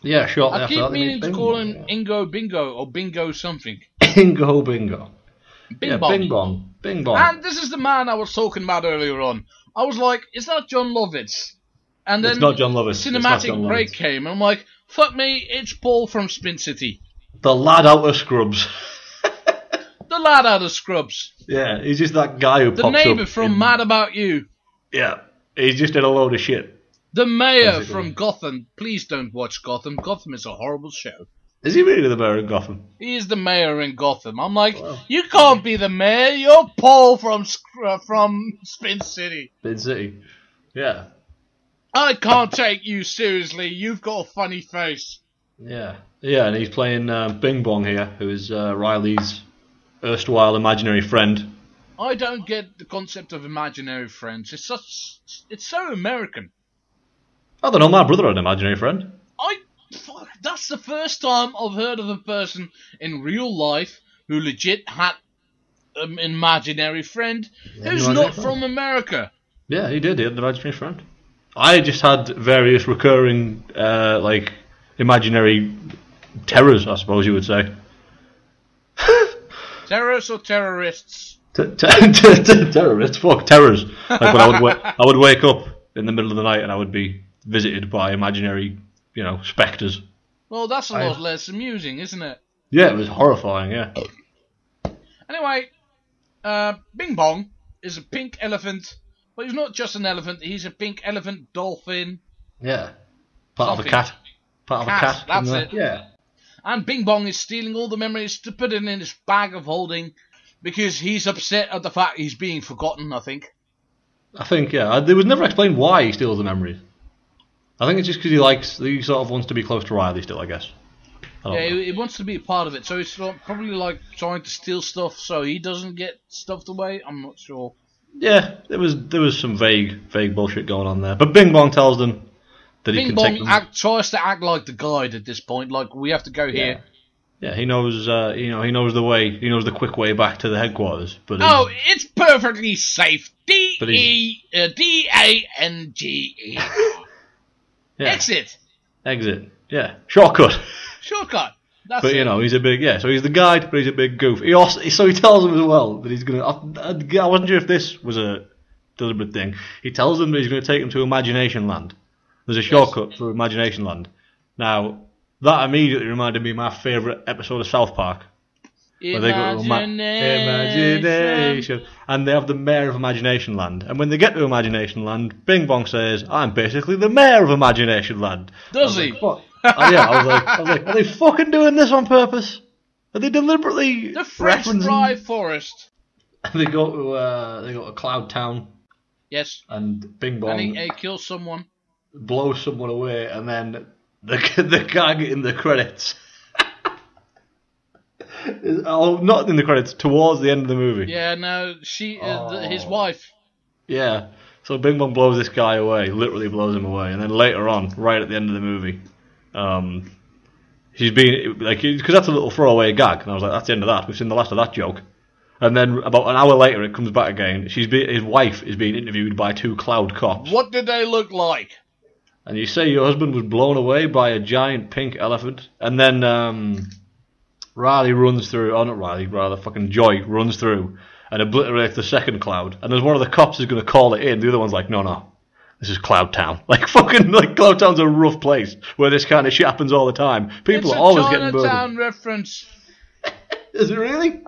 Yeah, sure. I keep meaning to call him Ingo Bingo or Bingo something. Ingo Bingo. Bing Bong. Bing Bong. Bing Bong. And this is the man I was talking about earlier on. I was like, is that John Lovitz? And then it's not John Lovitz. Cinematic break came, and I'm like, fuck me, it's Paul from Spin City. The lad out of Scrubs. The lad out of Scrubs. Yeah, he's just that guy who pops up. The neighbour from Mad About You. Yeah, he's just in a load of shit. The mayor from Gotham. Please don't watch Gotham. Gotham is a horrible show. Is he really the mayor in Gotham? He is the mayor in Gotham. I'm like, you can't be the mayor. You're Paul from Spin City. Spin City. Yeah. I can't take you seriously. You've got a funny face. Yeah. Yeah, and he's playing Bing Bong here, who is Riley's erstwhile imaginary friend. I don't get the concept of imaginary friends. It's so American. I don't know, my brother had an imaginary friend. That's the first time I've heard of a person in real life who legit had an imaginary friend who's not from America. Yeah, he did. He had an imaginary friend. I just had various recurring, imaginary terrors, I suppose you would say. Terrorists or terrorists? Terrorists? Fuck, terrors. Like when I would wake up in the middle of the night and I would be visited by imaginary, spectres. Well, that's a lot less amusing, isn't it? Yeah, it was horrifying, yeah. Anyway, Bing Bong is a pink elephant, but he's not just an elephant, he's a pink elephant dolphin. Yeah. Part of a cat. Part of a cat. That's it. Yeah. And Bing Bong is stealing all the memories to put it in his bag of holding because he's upset at the fact he's being forgotten, I think. I think, yeah. It was never explained why he steals the memories. I think it's just because he sort of wants to be close to Riley still, I guess. He wants to be a part of it, so he's probably like trying to steal stuff so he doesn't get stuffed away. I'm not sure. Yeah, there was some vague bullshit going on there. But Bing Bong tells them that he can take them. Tries to act like the guide at this point, like we have to go here. Yeah, he knows. He knows the way. He knows the quick way back to the headquarters. But it's perfectly safe. DANGE. Yeah. Exit. Yeah. Shortcut. That's but it. He's a big so he's the guide, but he's a big goof. He tells them as well that he's gonna. I wasn't sure if this was a deliberate thing. He tells them that he's going to take them to Imagination Land. There's a shortcut through Imagination Land. Now that immediately reminded me of my favourite episode of South Park. Where they go to Imagination, and they have the mayor of Imagination Land. And when they get to Imagination Land, Bing Bong says, "I'm basically the mayor of Imagination Land." Does he? Like, I was like, are they fucking doing this on purpose? Are they deliberately the French Fry Forest? They go to Cloud Town. Yes. And Bing Bong. And he kills someone. Blows someone away, and then the gag in the credits. Not in the credits, towards the end of the movie. Yeah, no, his wife. Yeah, so Bing Bong blows this guy away, literally blows him away, and then later on, right at the end of the movie, she's being, because that's a little throwaway gag, and I was like, that's the end of that, we've seen the last of that joke. And then about an hour later, it comes back again, his wife is being interviewed by two cloud cops. What did they look like? And you say your husband was blown away by a giant pink elephant, and then, Riley runs through, not Riley, rather fucking Joy runs through and obliterates the second cloud. And as one of the cops is going to call it in, the other one's like, no, this is Cloud Town. Cloud Town's a rough place where this kind of shit happens all the time. People are always getting murdered. It's a Chinatown reference. Is it really?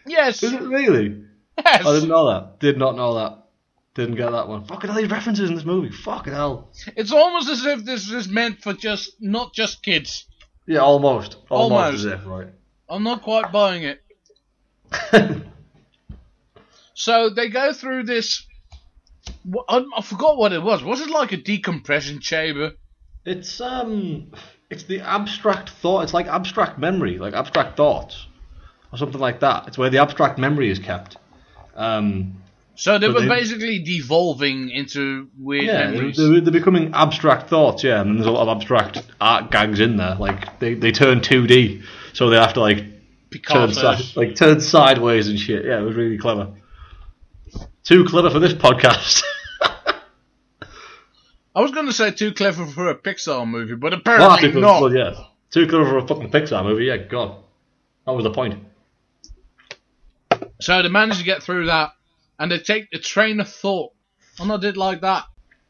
Yes. Is it really? Yes. I didn't know that. Did not know that. Didn't get that one. Fucking hell, these references in this movie. Fucking hell. It's almost as if this is meant for not just kids. Yeah, almost. Almost as if, right. I'm not quite buying it. So they go through this. I forgot what it was. Was it like a decompression chamber? It's the abstract thought. It's like abstract memory, like abstract thoughts. or something like that. It's where the abstract memory is kept. So they were basically devolving into weird memories. They're becoming abstract thoughts, yeah, and there's a lot of abstract art gags in there. Like they turn 2D, so they have to turn sideways and shit. Yeah, it was really clever. Too clever for this podcast. I was going to say too clever for a Pixar movie, but apparently not. Well, yeah, too clever for a fucking Pixar movie. Yeah, God, that was the point. So they managed to get through that. And they take the train of thought. And I did like that.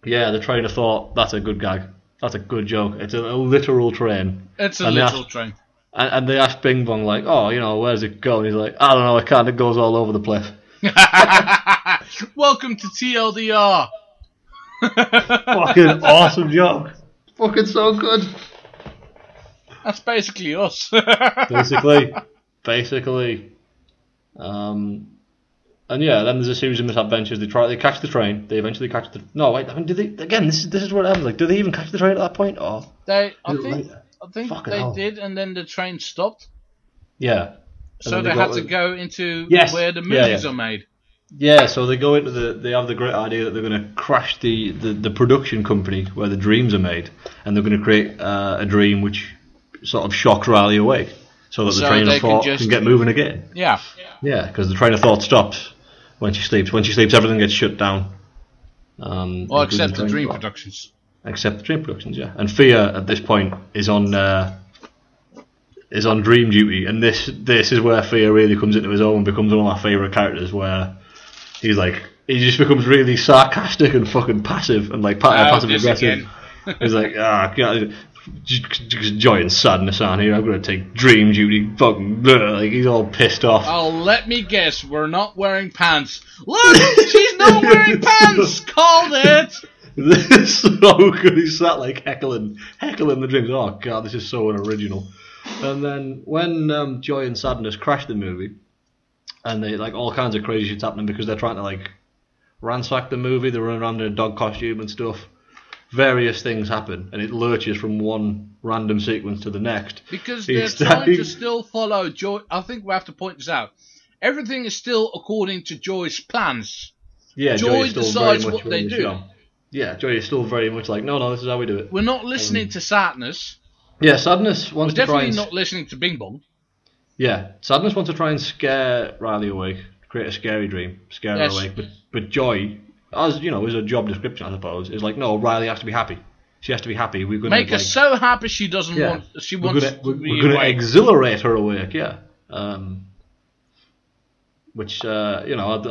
Yeah, the train of thought. That's a good gag. That's a good joke. It's a literal train. It's a literal train. And they asked Bing Bong, like, oh, where's it going? He's like, I don't know, it goes all over the place. Welcome to TLDR. Fucking awesome joke. Fucking so good. That's basically us. Basically. And yeah, then there's a series of misadventures. They catch the train. They eventually catch the. No, wait. I mean, do they? Again, this is what happens. Like, do they even catch the train at that point? Or I think they did, and then the train stopped. Yeah. So they had to go into where the movies are made. Yeah. So they go into They have the great idea that they're going to crash the production company where the dreams are made, and they're going to create a dream which sort of shocks Riley awake, so that the train of thought can get moving again. Yeah. Yeah, because the train of thought stops. When she sleeps, everything gets shut down. Except the dream productions. Except the dream productions, yeah. And Fia at this point is on dream duty, and this is where Fia really comes into his own, becomes one of my favourite characters. Where he just becomes really sarcastic and fucking passive and passive aggressive. He's like, joy and sadness on here. I'm gonna take dream duty. Fucking he's all pissed off. Oh, let me guess. We're not wearing pants. Look, she's not wearing pants. Called it. This is so good. He's sat heckling the dreams. Oh god, this is so unoriginal. And then when Joy and Sadness crash the movie, and they all kinds of crazy shit's happening because they're trying to ransack the movie. They're running around in a dog costume and stuff. Various things happen, and it lurches from one random sequence to the next. Because they're trying to still follow Joy. I think we have to point this out. Everything is still according to Joy's plans. Yeah, Joy decides what they do. Show. Yeah, Joy is still very much no, this is how we do it. We're not listening to Sadness. Yeah, Sadness wants to try definitely not listening to Bing Bong. Yeah, Sadness wants to try and scare Riley awake, create a scary dream, scare her awake. But Joy, as is a job description, I suppose, is no, Riley has to be happy. She has to be happy. We're going to make her so happy she doesn't want. She wants. We're going to exhilarate her awake. Yeah. Which I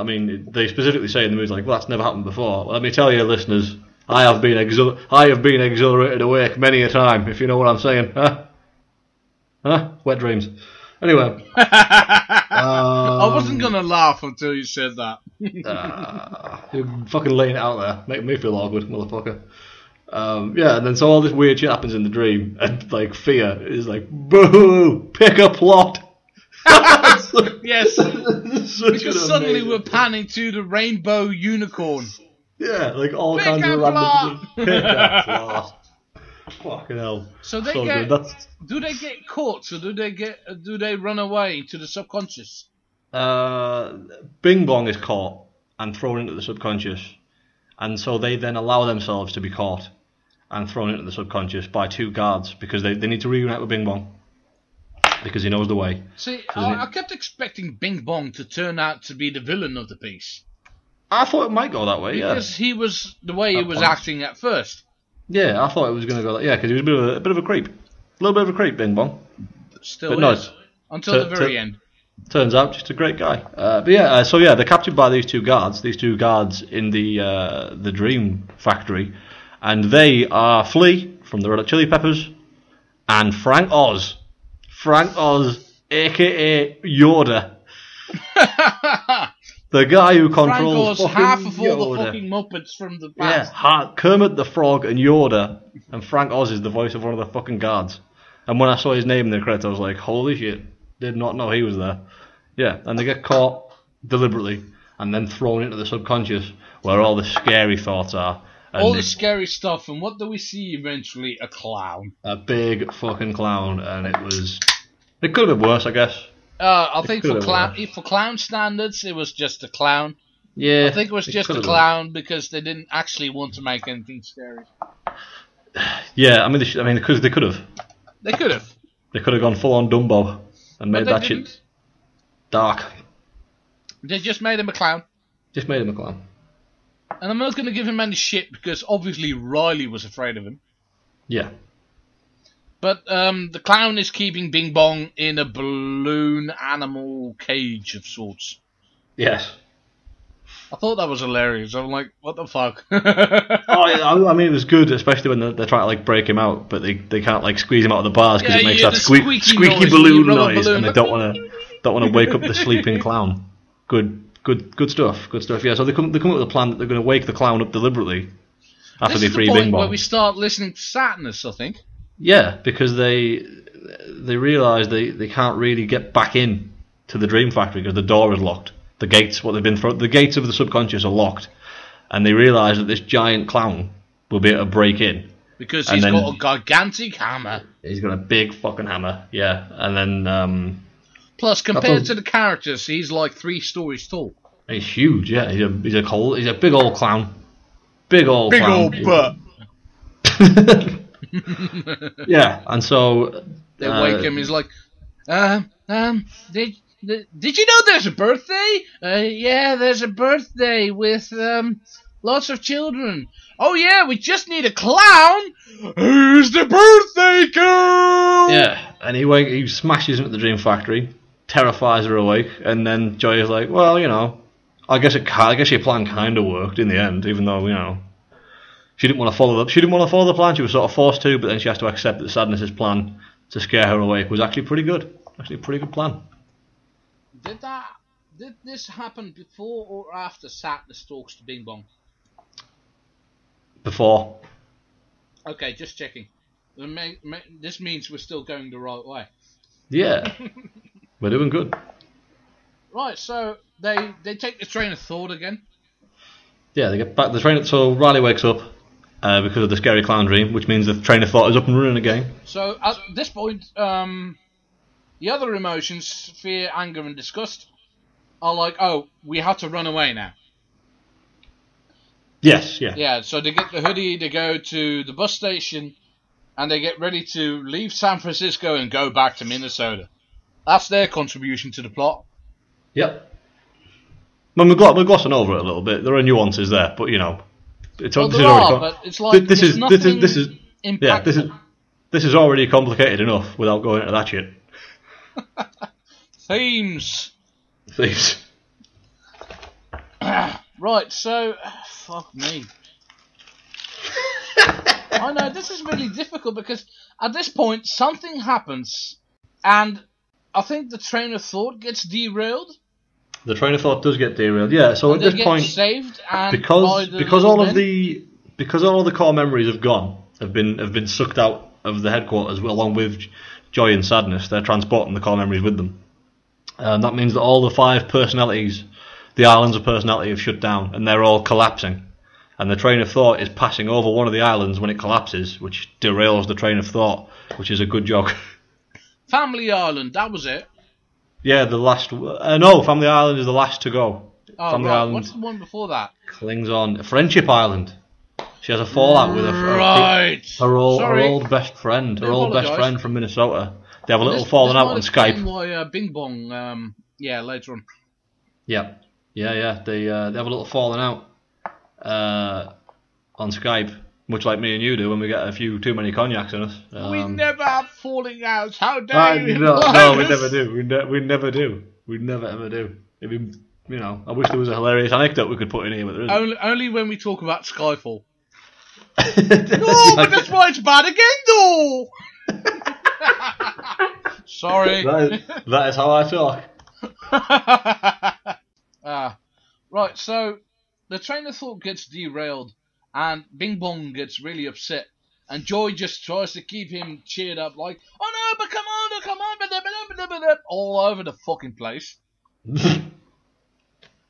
mean, they specifically say in the movie well, that's never happened before. Well, let me tell you, listeners, I have been exhilarated awake many a time. If you know what I'm saying, huh? Wet dreams. Anyway, I wasn't gonna laugh until you said that. You're fucking laying it out there, making me feel awkward, motherfucker. And then so all this weird shit happens in the dream, and Fia is boo, pick a plot. Yes, because suddenly we're panning to the rainbow unicorn. Yeah, all kinds of random. Pick a plot. Fucking hell. So they do they get caught? Or do they run away to the subconscious? Bing Bong is caught and thrown into the subconscious, and so they then allow themselves to be caught and thrown into the subconscious by two guards because they need to reunite with Bing Bong because he knows the way. See, I kept expecting Bing Bong to turn out to be the villain of the piece. I thought it might go that way, because he was the way he was acting at first. Yeah, I thought it was going to go that. Yeah, because he was a bit of a creep, a little bit of a creep, Bing Bong. Still is until the very end. Turns out, just a great guy. They're captured by these two guards in the Dream Factory, and they are Flea from the Red Hot Chili Peppers and Frank Oz, aka Yoda. The guy who controls fucking half of all the fucking Muppets from the past. Yeah, Kermit the Frog and Yoda, and Frank Oz is the voice of one of the fucking guards. And when I saw his name in the credits, I was like, holy shit, did not know he was there. Yeah, and they get caught deliberately and then thrown into the subconscious where all the scary thoughts are. All the scary stuff, and what do we see eventually? A clown. A big fucking clown, and it could have been worse, I guess. I think for clown standards, it was just a clown. Yeah, I think it was just a clown because they didn't actually want to make anything scary. Yeah, I mean, because they could have. They could have. They could have gone full on Dumbo and made that shit dark. They just made him a clown. Just made him a clown. And I'm not going to give him any shit because obviously Riley was afraid of him. Yeah. But the clown is keeping Bing Bong in a balloon animal cage of sorts. Yes. I thought that was hilarious. I'm like, what the fuck? I mean, it was good, especially when they're trying to like break him out, but they can't like squeeze him out of the bars because it makes that squeaky balloon noise, and they don't want to wake up the sleeping clown. Good stuff. Yeah, so they come up with a plan that they're going to wake the clown up deliberately after they free Bing Bong. This is the point where we start listening to sadness, I think. Yeah, because they realise they can't really get back in to the Dream Factory because the door is locked. The gates of the subconscious are locked, and they realise that this giant clown will be able to break in because he's got a gigantic hammer. He's got a big fucking hammer, yeah. And then plus, compared to the characters, he's like 3 stories tall. He's huge, yeah. He's a big old clown, big old butt. Yeah, and so they wake him. He's like, Did you know there's a birthday? Yeah, there's a birthday with lots of children. Oh yeah, we just need a clown. Who's the birthday girl? Yeah, and he smashes into the Dream Factory, terrifies her awake, and then Joy is like, well, I guess your plan kind of worked in the end, even though she didn't want to follow the plan. She was sort of forced to, but then she has to accept that Sadness's plan to scare her awake was actually pretty good. Actually, a pretty good plan. Did this happen before or after Sadness talks to Bing Bong? Before. Okay, just checking. This means we're still going the right way. Yeah, we're doing good. Right, so they take the train of thought again. Yeah, they get back the train. So Riley wakes up because of the scary clown dream, which means the train of thought is up and running again. So at this point, the other emotions, fear, anger, and disgust, are like, oh, we have to run away now. Yes, yeah. Yeah, so they get the hoodie, they go to the bus station, and they get ready to leave San Francisco and go back to Minnesota. That's their contribution to the plot. Yep. Well, we're glossing over it a little bit. There are nuances there, but it's but it's like this is impactful. This is already complicated enough without going into that shit. Themes. Right, so fuck me. I know this is really difficult because at this point something happens, and I think the train of thought gets derailed. The train of thought does get derailed, yeah. So at this point, saved and because all of the core memories have been sucked out of the headquarters along with Joy and Sadness. They're transporting the core memories with them. That means that all the 5 personalities, the islands of personality, have shut down and they're all collapsing. And the train of thought is passing over one of the islands when it collapses, which derails the train of thought, which is a good joke. Family Island, that was it. Yeah, the last... no, Family Island is the last to go. Oh, Family Island. What's the one before that? Clings on. Friendship Island. She has a fallout with her old best friend. Her old best friend from Minnesota. They have a little falling out on Skype. Why Bing Bong, later on. Yeah. They have a little falling out on Skype, much like me and you do when we get a few too many cognacs in us. We never have falling outs. How dare you? No, we never do. We never do. We never ever do. I wish there was a hilarious anecdote we could put in here, but there isn't. Only when we talk about Skyfall. No, but that's why it's bad again, though. Sorry. That is how I talk. Right, so the train of thought gets derailed, and Bing Bong gets really upset, and Joy just tries to keep him cheered up, like, oh no, but come on, all over the fucking place.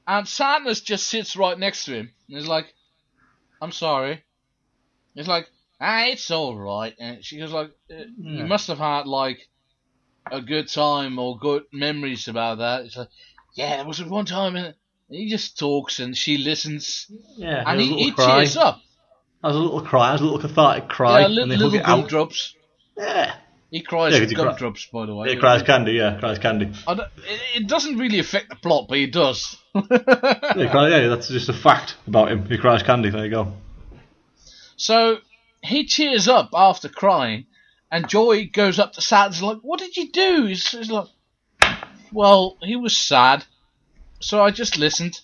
And Sadness just sits right next to him, and is like, I'm sorry. He's like, it's alright. And she goes like, you must have had, like, a good time or good memories about that. It's like, yeah, there was one time, and he just talks and she listens. Yeah, and he cheers up. That was a little cry, a little cathartic cry. Yeah, and they little hug it gumdrops. Yeah. He cries gumdrops, by the way. He cries candy, yeah, cries candy. It doesn't really affect the plot, but he does. Yeah, that's just a fact about him. He cries candy, there you go. So, he cheers up after crying, and Joy goes up to Sadness like, what did you do? He's like, well, he was sad, so I just listened.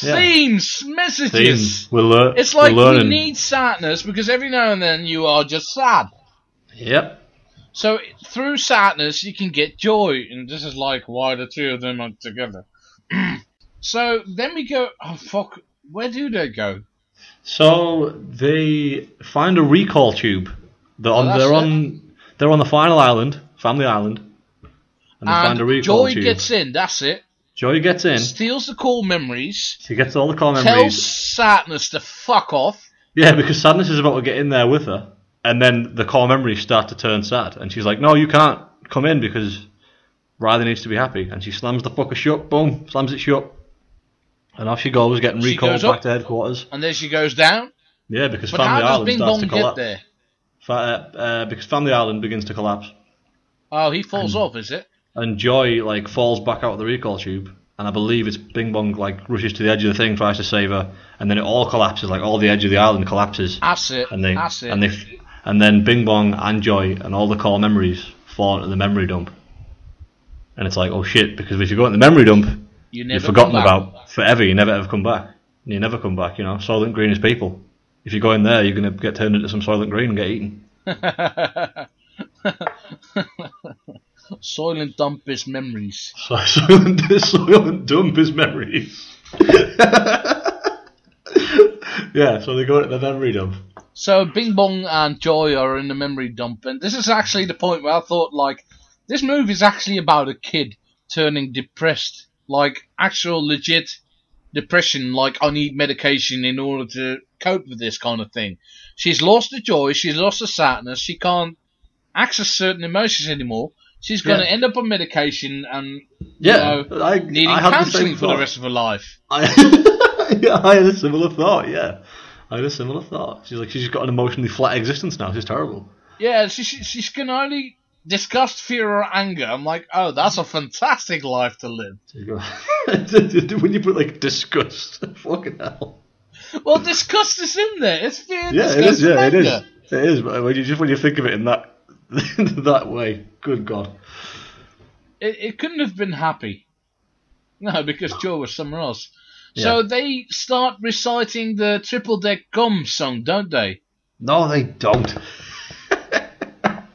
Yeah. Themes, messages. It's like we need sadness because every now and then you are just sad. Yep. So through sadness you can get joy, and this is like why the two of them are together. So then we go. Oh fuck! Where do they go? So they find a recall tube. They're on the final island, Family Island, and they find a recall tube. Joy gets in. That's it. Joy gets in. Steals the core memories. She gets all the core memories. Tells Sadness to fuck off. Yeah, because Sadness is about to get in there with her. And then the core memories start to turn sad. And she's like, no, you can't come in because Riley needs to be happy. And she slams the fucker shut. Boom. Slams it shut. And off she goes, getting recalled back to headquarters. And then she goes down? Yeah, because Family Island starts to collapse. Get there? Because Family Island begins to collapse. Oh, he falls off, is it? And Joy falls back out of the recall tube, and I believe it's Bing Bong rushes to the edge of the thing, tries to save her, and then it all collapses, all the edge of the island collapses. That's it. And then Bing Bong and Joy and all the core memories fall into the memory dump. And it's like, oh shit, because if you go in the memory dump, you're forgotten about forever. You never ever come back. You never come back. Soylent Green is people. If you go in there, you're gonna get turned into some Soylent Green and get eaten. Soylent dump his memories. Soylent dump his memories. Yeah, so they go to the memory dump. So Bing Bong and Joy are in the memory dump, and this is actually the point where I thought, this movie is actually about a kid turning depressed, actual legit depression, I need medication in order to cope with this kind of thing. She's lost the joy, she's lost the sadness, she can't access certain emotions anymore. She's going to end up on medication and needing counselling for the rest of her life. I had a similar thought, yeah. She's got an emotionally flat existence now. She's terrible. Yeah, she can only disgust, fear, or anger. I'm like, oh, that's a fantastic life to live. When you put disgust, fucking hell. Well, disgust is in there. It's fear, disgust, it is. Yeah, anger. It is. But when you think of it in that that way, good God. It couldn't have been happy. No, because Joe was somewhere else. Yeah. So they start reciting the Triple Deck Gum song, don't they? No, they don't.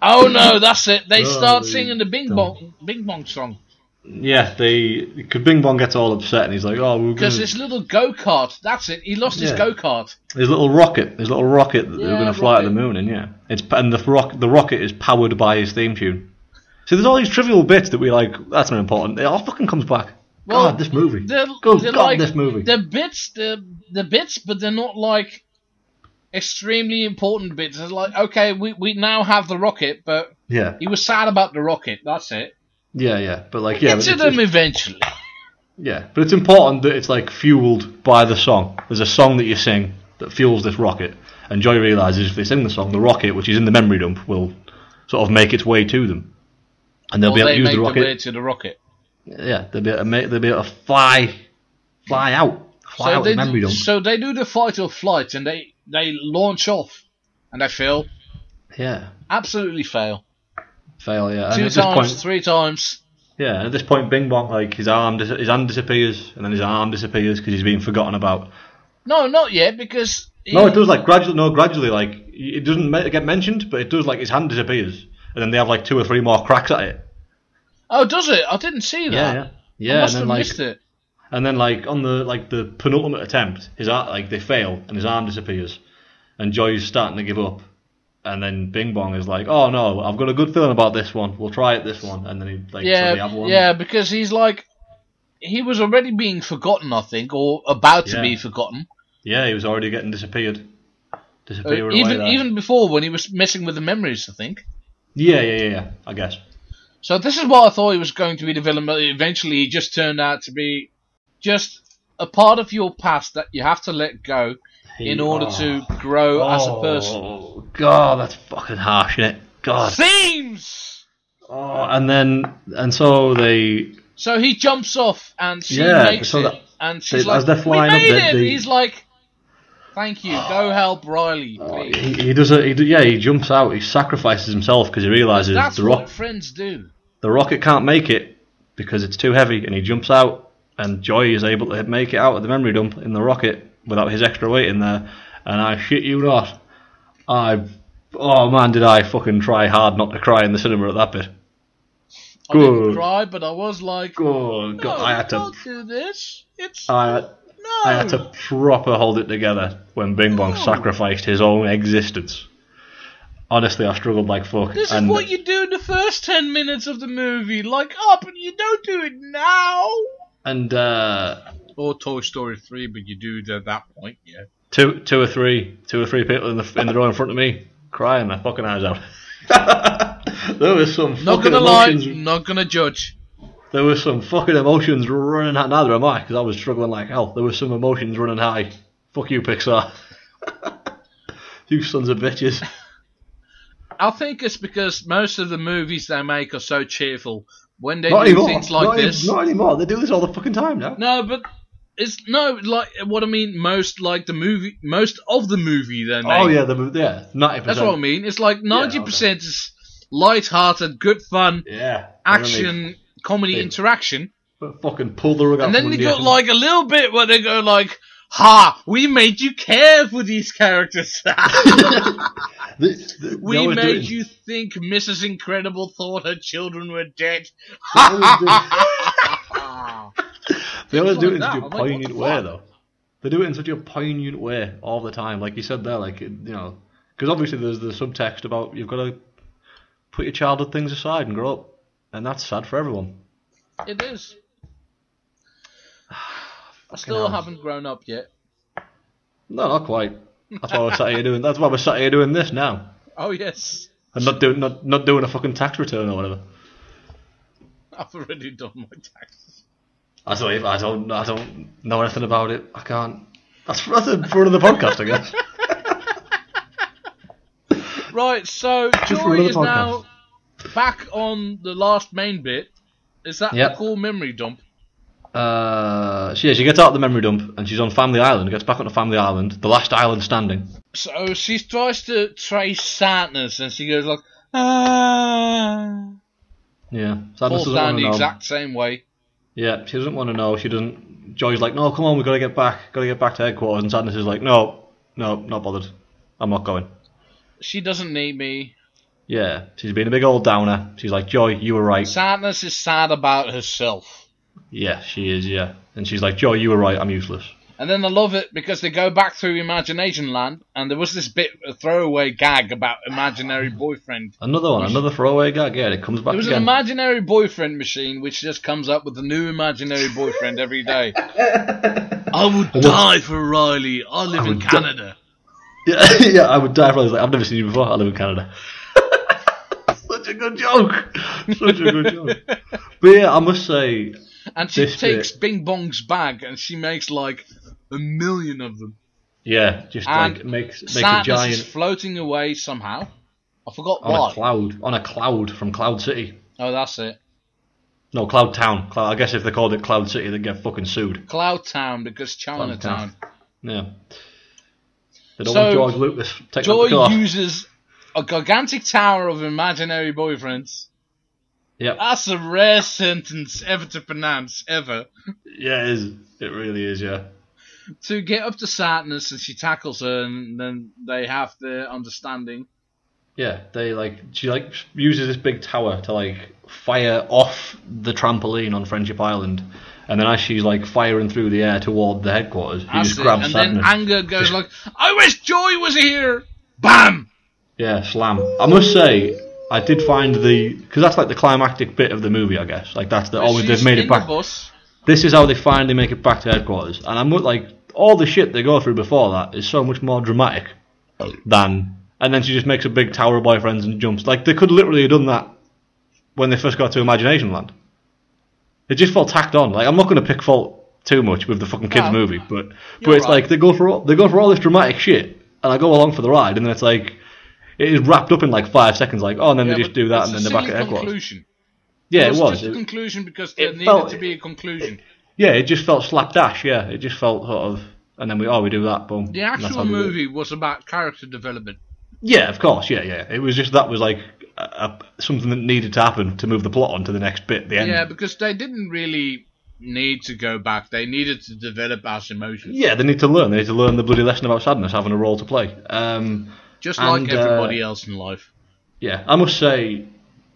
Oh no, that's it. They start singing the Bing Bong song. Yeah, because Bing Bong gets all upset and he's like, "Oh, because this little go-kart. That's it. He lost his go-kart. His little rocket that they were going to fly at the moon in. Yeah, the rocket is powered by his theme tune. So there's all these trivial bits that we that's not important. It all fucking comes back. Well, God, this movie. They're this movie. The bits, but they're not extremely important bits. It's okay, we now have the rocket, but he was sad about the rocket. That's it. Yeah, but get to them eventually. Yeah, but it's important that it's fueled by the song. There's a song that you sing that fuels this rocket, and Joy realizes if they sing the song, the rocket, which is in the memory dump, will sort of make its way to them, and they'll be able to use the rocket. Their way to the rocket. Yeah, they'll be able to fly out the memory dump. So they do the fight or flight, and they launch off, and they fail. Yeah, absolutely fail. Yeah. 2 times, 3 times. Yeah, and at this point, Bing Bong, his hand disappears, and then his arm disappears because he's being forgotten about. No, not yet, because... No, it does, gradually, it doesn't get mentioned, but it does, his hand disappears, and then they have, 2 or 3 more cracks at it. Oh, does it? I didn't see that. Yeah. I must have missed it. And then, on the penultimate attempt, they fail, and his arm disappears, and Joy's starting to give up. And then Bing Bong is like, oh no, I've got a good feeling about this one. We'll try it this one. And then he so they have one. Yeah, because he's he was already being forgotten, I think, or about to be forgotten. Yeah, he was already getting disappeared. Even before when he was messing with the memories, I think. Yeah, I guess. So this is what I thought he was going to be the villain, but eventually he just turned out to be just a part of your past that you have to let go in order to grow as a person. Oh, God, that's fucking harsh, isn't it? God. Themes! Oh, and so he jumps off and she makes it. And she's like, we made it! He's like, thank you, go help Riley, please. He jumps out, he sacrifices himself because he realises that's what friends do. The rocket can't make it because it's too heavy, and he jumps out, and Joy is able to make it out of the memory dump in the rocket without his extra weight in there, and I shit you not, oh man, did I fucking try hard not to cry in the cinema at that bit. I didn't cry, but I was like, God, I had to don't do this. I had to proper hold it together when Bing Bong sacrificed his own existence. Honestly, I struggled like fuck. This is what you do in the first 10 minutes of the movie. Like, but you don't do it now. And or Toy Story 3, but you do it at that point, yeah. Two or three people in the row in front of me crying their fucking eyes out. There was some fucking not gonna emotions. Lie, not gonna judge. There was some fucking emotions running high. Neither am I, because I was struggling like hell. There was some emotions running high. Fuck you, Pixar. You sons of bitches. I think it's because most of the movies they make are so cheerful. When they do things like this... Not anymore. They do this all the fucking time now. No, but... like what I mean. Most of the movie they make. Oh yeah, 90%. That's what I mean. It's like 90% is light-hearted, good fun, action, comedy interaction. Fucking pull the rug out. And then they got like a little bit where they go like, "Ha! We made you care for these characters. We made you think Mrs. Incredible thought her children were dead." They always do it in such a poignant way, though. They do it in such a poignant way all the time. Like you said there, like, you know, because obviously there's the subtext about you've got to put your childhood things aside and grow up, and that's sad for everyone. It is. I still haven't grown up yet. No, not quite. That's why we're sat here doing. That's why we're sat here doing this now. Oh yes. And not doing a fucking tax return or whatever. I've already done my taxes. I don't know anything about it. I can't. That's for another podcast, I guess. Right, so Joy is now back on the last main bit. Is that the cool memory dump? She gets out of the memory dump and she's on Family Island. Gets back onto Family Island, the last island standing. So she tries to trace sadness and she goes like, ah. Yeah, sadness falls down the exact same way. Yeah, she doesn't want to know. She doesn't. Joy's like, no, come on, we've got to get back. Got to get back to headquarters. And Sadness is like, no, not bothered. I'm not going. She doesn't need me. Yeah, she's been a big old downer. She's like, Joy, you were right. Sadness is sad about herself. Yeah, she is, yeah. And she's like, Joy, you were right, I'm useless. And then I love it because they go back through Imagination Land and there was this bit, a throwaway gag about imaginary boyfriend. Another one, another throwaway gag, yeah, it comes back again. There was an imaginary boyfriend machine which just comes up with a new imaginary boyfriend every day. I would die for Riley, I live in Canada. Yeah, I would die for Riley. Like, I've never seen you before, I live in Canada. Such a good joke. Such a good joke. But yeah, I must say... And she takes Bing Bong's bag and she makes like 1 million of them. Yeah, just and like make a Sadness giant... is floating away somehow. I forgot on a cloud from Cloud City. Oh, that's it. No, Cloud Town. I guess if they called it Cloud City, they'd get fucking sued. Cloud Town, because Chinatown. Yeah. They don't want George Lucas taking Joy up the car. uses a gigantic tower of imaginary boyfriends. Yep. That's a rare sentence ever to pronounce, ever. Yeah, it is. It really is, yeah. To get up to Sadness, and she tackles her, and then they have their understanding. Yeah, she uses this big tower to fire off the trampoline on Friendship Island, and then as she's firing through the air toward the headquarters, he just grabs Sadness. And then Anger goes I wish Joy was here! Bam! Yeah, slam. I must say, I did find because that's the climactic bit of the movie, I guess. That's they've made it back. This is how they finally make it back to headquarters, and I'm all the shit they go through before that is so much more dramatic than. and then she just makes a big tower of boyfriends and jumps. Like, they could literally have done that when they first got to Imagination Land. It just felt tacked on. Like, I'm not going to pick fault too much with the fucking kids movie, but it's right. Like they go for all this dramatic shit, and I go along for the ride, and then it's like it is wrapped up in like 5 seconds. Like, oh, and then they just do that, and then they're back at Equals. Yeah, it was just a conclusion because there needed to be a conclusion. It just felt slapdash. Yeah, it just felt sort of, and then we do that, boom. The actual movie was about character development. Yeah, of course. Yeah. It was just that was like something that needed to happen to move the plot on to the next bit, the end. Yeah, because they didn't really need to go back. They needed to develop our emotions. Yeah, they need to learn. They need to learn the bloody lesson about sadness, having a role to play. Just like everybody else in life. Yeah, I must say,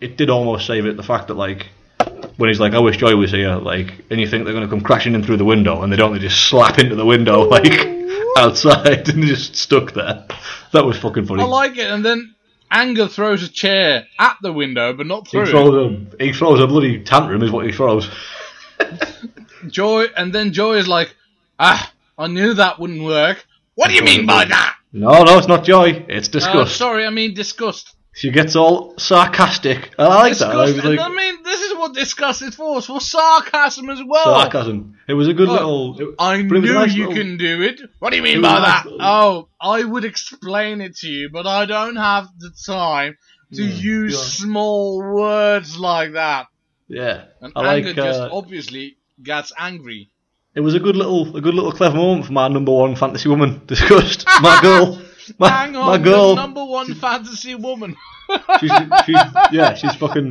it did almost save it, the fact that, like, when he's like, I wish Joy was here, like, and you think they're going to come crashing in through the window, and they don't, they just slap into the window, like, outside, and they're just stuck there. That was fucking funny. I like it, and then Anger throws a chair at the window, but not through He throws a bloody tantrum, is what he throws. Joy is like, I knew that wouldn't work. What do you mean by that? No, it's not joy. It's disgust. Sorry, I mean disgust. She gets all sarcastic. I like disgust, that. I mean, this is what disgust is for. It's for sarcasm as well. Sarcasm. It was a good little... I knew you can do it. What do you mean by that? Oh, I would explain it to you, but I don't have the time to use small words like that. Yeah. And Anger just obviously gets angry. It was a good little clever moment for my number one fantasy woman. Disgust. My girl. My girl. The number one fantasy woman.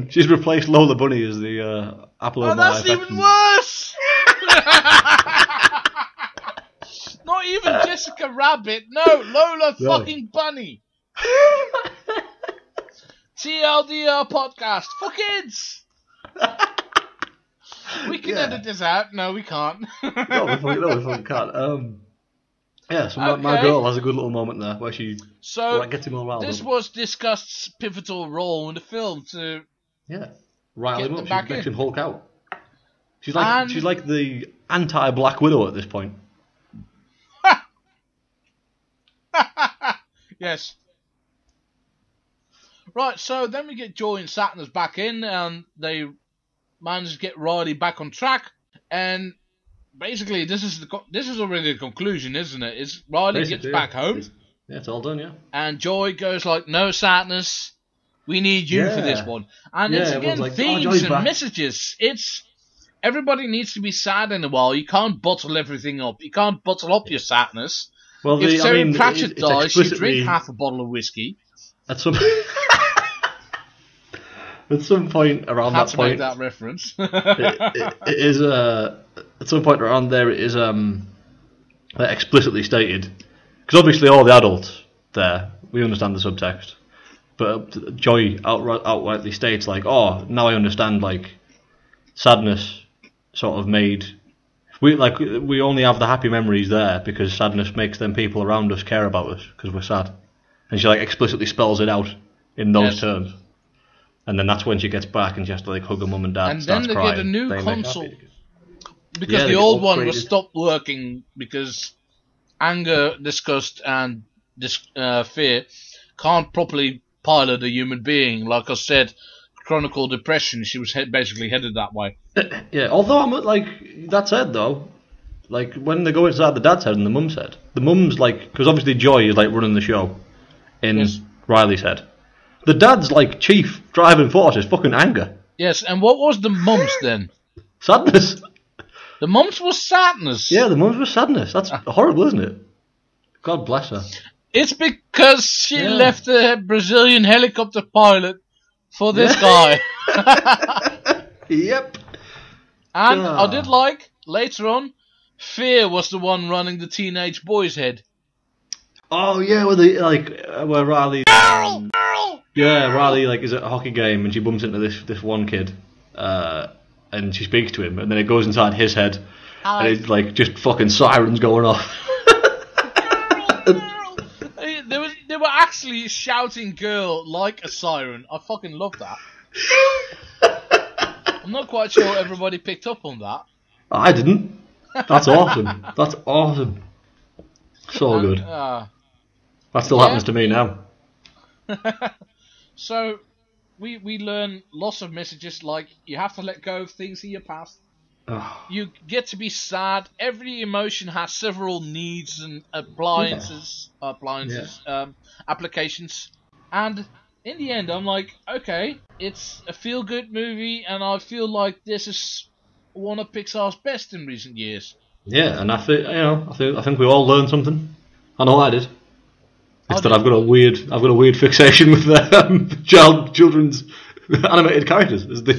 she's replaced Lola Bunny as the apple of my affection. That's even worse. Not even Jessica Rabbit. No, Lola fucking Bunny. TLDR podcast for kids. We can edit this out. No, we can't. No, we fucking can't. So my girl has a good little moment there where she gets him all riled up. This was Disgust's pivotal role in the film to rile him up. She makes him Hulk out. She's like the anti-Black Widow at this point. Yes. Right, so then we get Joy and Saturnus back in, and they manage to get Riley back on track, and basically this is already the conclusion, isn't it? It's Riley gets back home. It's all done, yeah. And Joy goes like, no, Saturnus, we need you for this one. And it's again like, themes and messages. It's everybody needs to be sad in a while. You can't bottle everything up. You can't bottle up your sadness. Well, if Terry Pratchett dies, you drink half a bottle of whiskey. At some point around that point, make that reference. it is at some point around there. It is explicitly stated, because obviously all the adults there, we understand the subtext, but Joy outrightly states like, "Oh, now I understand." Like, sadness sort of made we only have the happy memories there because sadness makes them people around us care about us because we're sad, and she like explicitly spells it out in those terms. And then that's when she gets back and she has to like hug her mum and dad. And then they get a new console. Because the old one was stopped working because Anger, Disgust and Fear can't properly pilot a human being. Like I said, Chronicle Depression, she was basically headed that way. Yeah, although I'm like, that said though, like when they go inside the dad's head and the mum's head, the mum's like, because obviously Joy is like running the show in Riley's head. The dad's like chief driving force is fucking Anger. Yes, and what was the mum's then? Sadness. The mum's was sadness. Yeah, the mum's was sadness. That's horrible, isn't it? God bless her. It's because she left the Brazilian helicopter pilot for this guy. Yep. And I did like, later on, Fear was the one running the teenage boy's head. Oh yeah, where Riley... Yeah, Riley like is at a hockey game and she bumps into this one kid, and she speaks to him, and then it goes inside his head, and it's like just fucking sirens going off. They were actually shouting "girl" like a siren. I fucking love that. I'm not quite sure everybody picked up on that. I didn't. That's awesome. That's awesome. So good. That still happens to me now. So we learn lots of messages like you have to let go of things in your past. You get to be sad. Every emotion has several needs and applications. And in the end, I'm like, okay, it's a feel-good movie, and I feel like this is one of Pixar's best in recent years. Yeah, and I think we all learned something. I know I did. It's that I've got a weird fixation with children's animated characters. Is the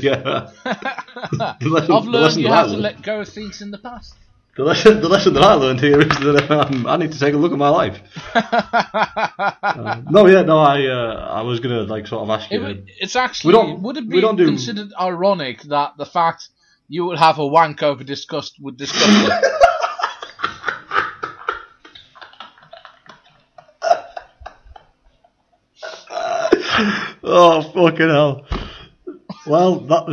lesson, I've learned you have to let go of things in the past. The lesson that I learned here is that I need to take a look at my life. I was gonna sort of ask you. It's actually would it be considered ironic that the fact you would have a wank over disgust would disgust you? Oh fucking hell! Well, that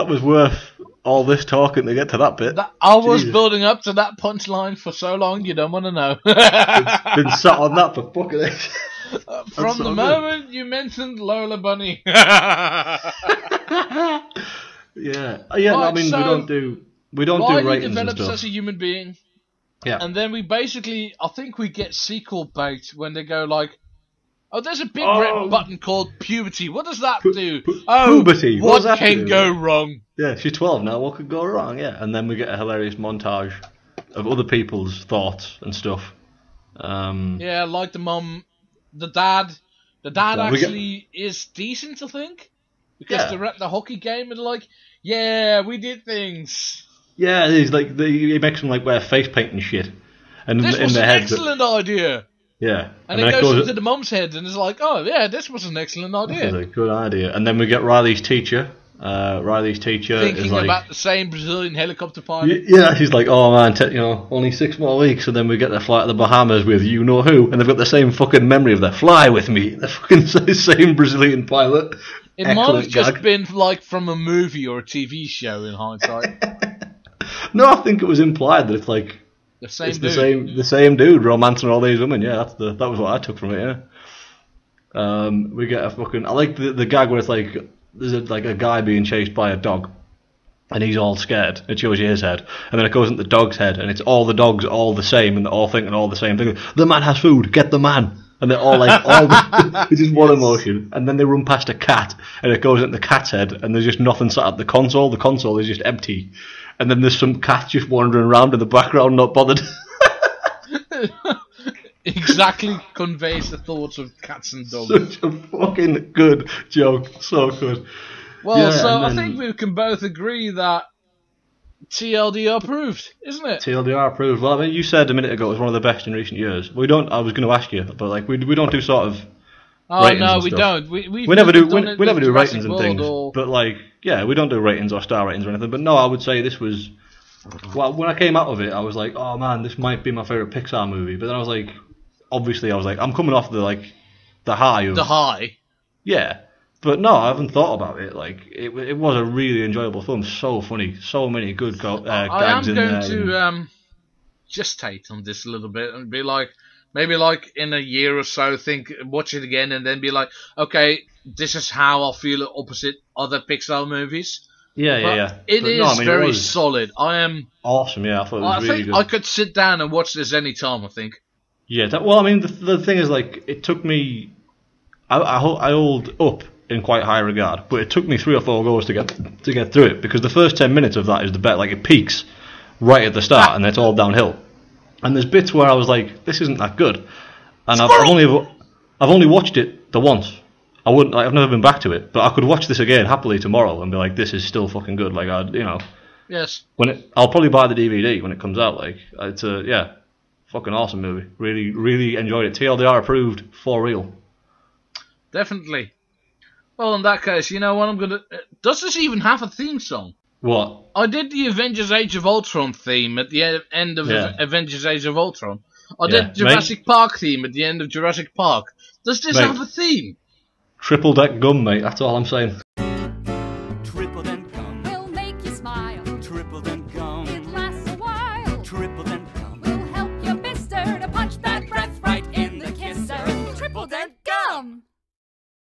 was worth all this talking to get to that bit. I was building up to that punchline for so long, you don't want to know. Been sat on that for fucking ages. From the moment you mentioned Lola Bunny. Yeah. Right, I mean, so we don't do ratings and develops stuff. as a human being. Yeah. And then we basically, I think we get sequel bait when they go like, oh, there's a big red button called puberty. What does that do? Puberty. What can go wrong? Yeah, she's 12 now. What could go wrong? Yeah. And then we get a hilarious montage of other people's thoughts and stuff. Yeah, like the mum, the dad. The dad actually is decent, I think. Because they're at the hockey game and they're like, yeah, we did things. Yeah, he's like, he makes them wear face paint and shit. And this was an excellent idea. Yeah. And it goes into the mum's head and it's like, oh yeah, this was an excellent idea. This was a good idea. And then we get Riley's teacher. Thinking about the same Brazilian helicopter pilot. Yeah, she's like, oh man, only 6 more weeks, and then we get the flight to the Bahamas with you know who, and they've got the same fucking memory of the fly with me, the fucking same Brazilian pilot. It might have just been from a movie or a TV show in hindsight. No, I think it was implied that it's the same it's dude. the same dude romancing all these women. Yeah, that was what I took from it. Yeah. We get a fucking. I like the gag where it's there's a guy being chased by a dog, and he's all scared. It shows you his head, and then it goes into the dog's head, and it's all the dogs all the same, and they're all thinking all the same thing. The man has food. Get the man. And they're all it's just one emotion. And then they run past a cat, and it goes into the cat's head, and there's just nothing sat at the console. The console is just empty. And then there's some cat just wandering around in the background, not bothered. Exactly conveys the thoughts of cats and dogs. Such a fucking good joke. So good. Well, I think we can both agree that TLDR approved, isn't it? TLDR approved. Well, I mean, you said a minute ago it was one of the best in recent years. We don't. I was going to ask you, but we don't do sort of. Oh no, we don't. We never do. We never do ratings and things. But we don't do ratings or star ratings or anything. But no, I would say this was. Well, when I came out of it, I was like, oh man, this might be my favorite Pixar movie. But then I was like, obviously, I'm coming off the high of the high. Yeah. But no, I haven't thought about it. It was a really enjoyable film. So funny, so many good gags in there. I am going to gestate on this a little bit and be like, maybe in a year or so, watch it again, and then be like, okay, this is how I feel opposite other Pixar movies. Yeah. It is very solid. I am awesome. Yeah, I thought it was really good. I could sit down and watch this any time. I think. Yeah. The thing is, it took me. I hold up in quite high regard, but it took me 3 or 4 goes to get through it, because the first 10 minutes of that is the best. It peaks right at the start, and it's all downhill. And there's bits where I was like, this isn't that good, and I've only watched it the once. I've never been back to it, but I could watch this again happily tomorrow and be like, this is still fucking good. Yes. I'll probably buy the DVD when it comes out. It's a fucking awesome movie. Really, really enjoyed it. TLDR approved for real. Definitely. Well, in that case, you know what I'm gonna. Does this even have a theme song? What? I did the Avengers Age of Ultron theme at the end of Avengers Age of Ultron. I did Jurassic Park theme at the end of Jurassic Park. Does this have a theme? Triple deck gum, mate. That's all I'm saying. Triple then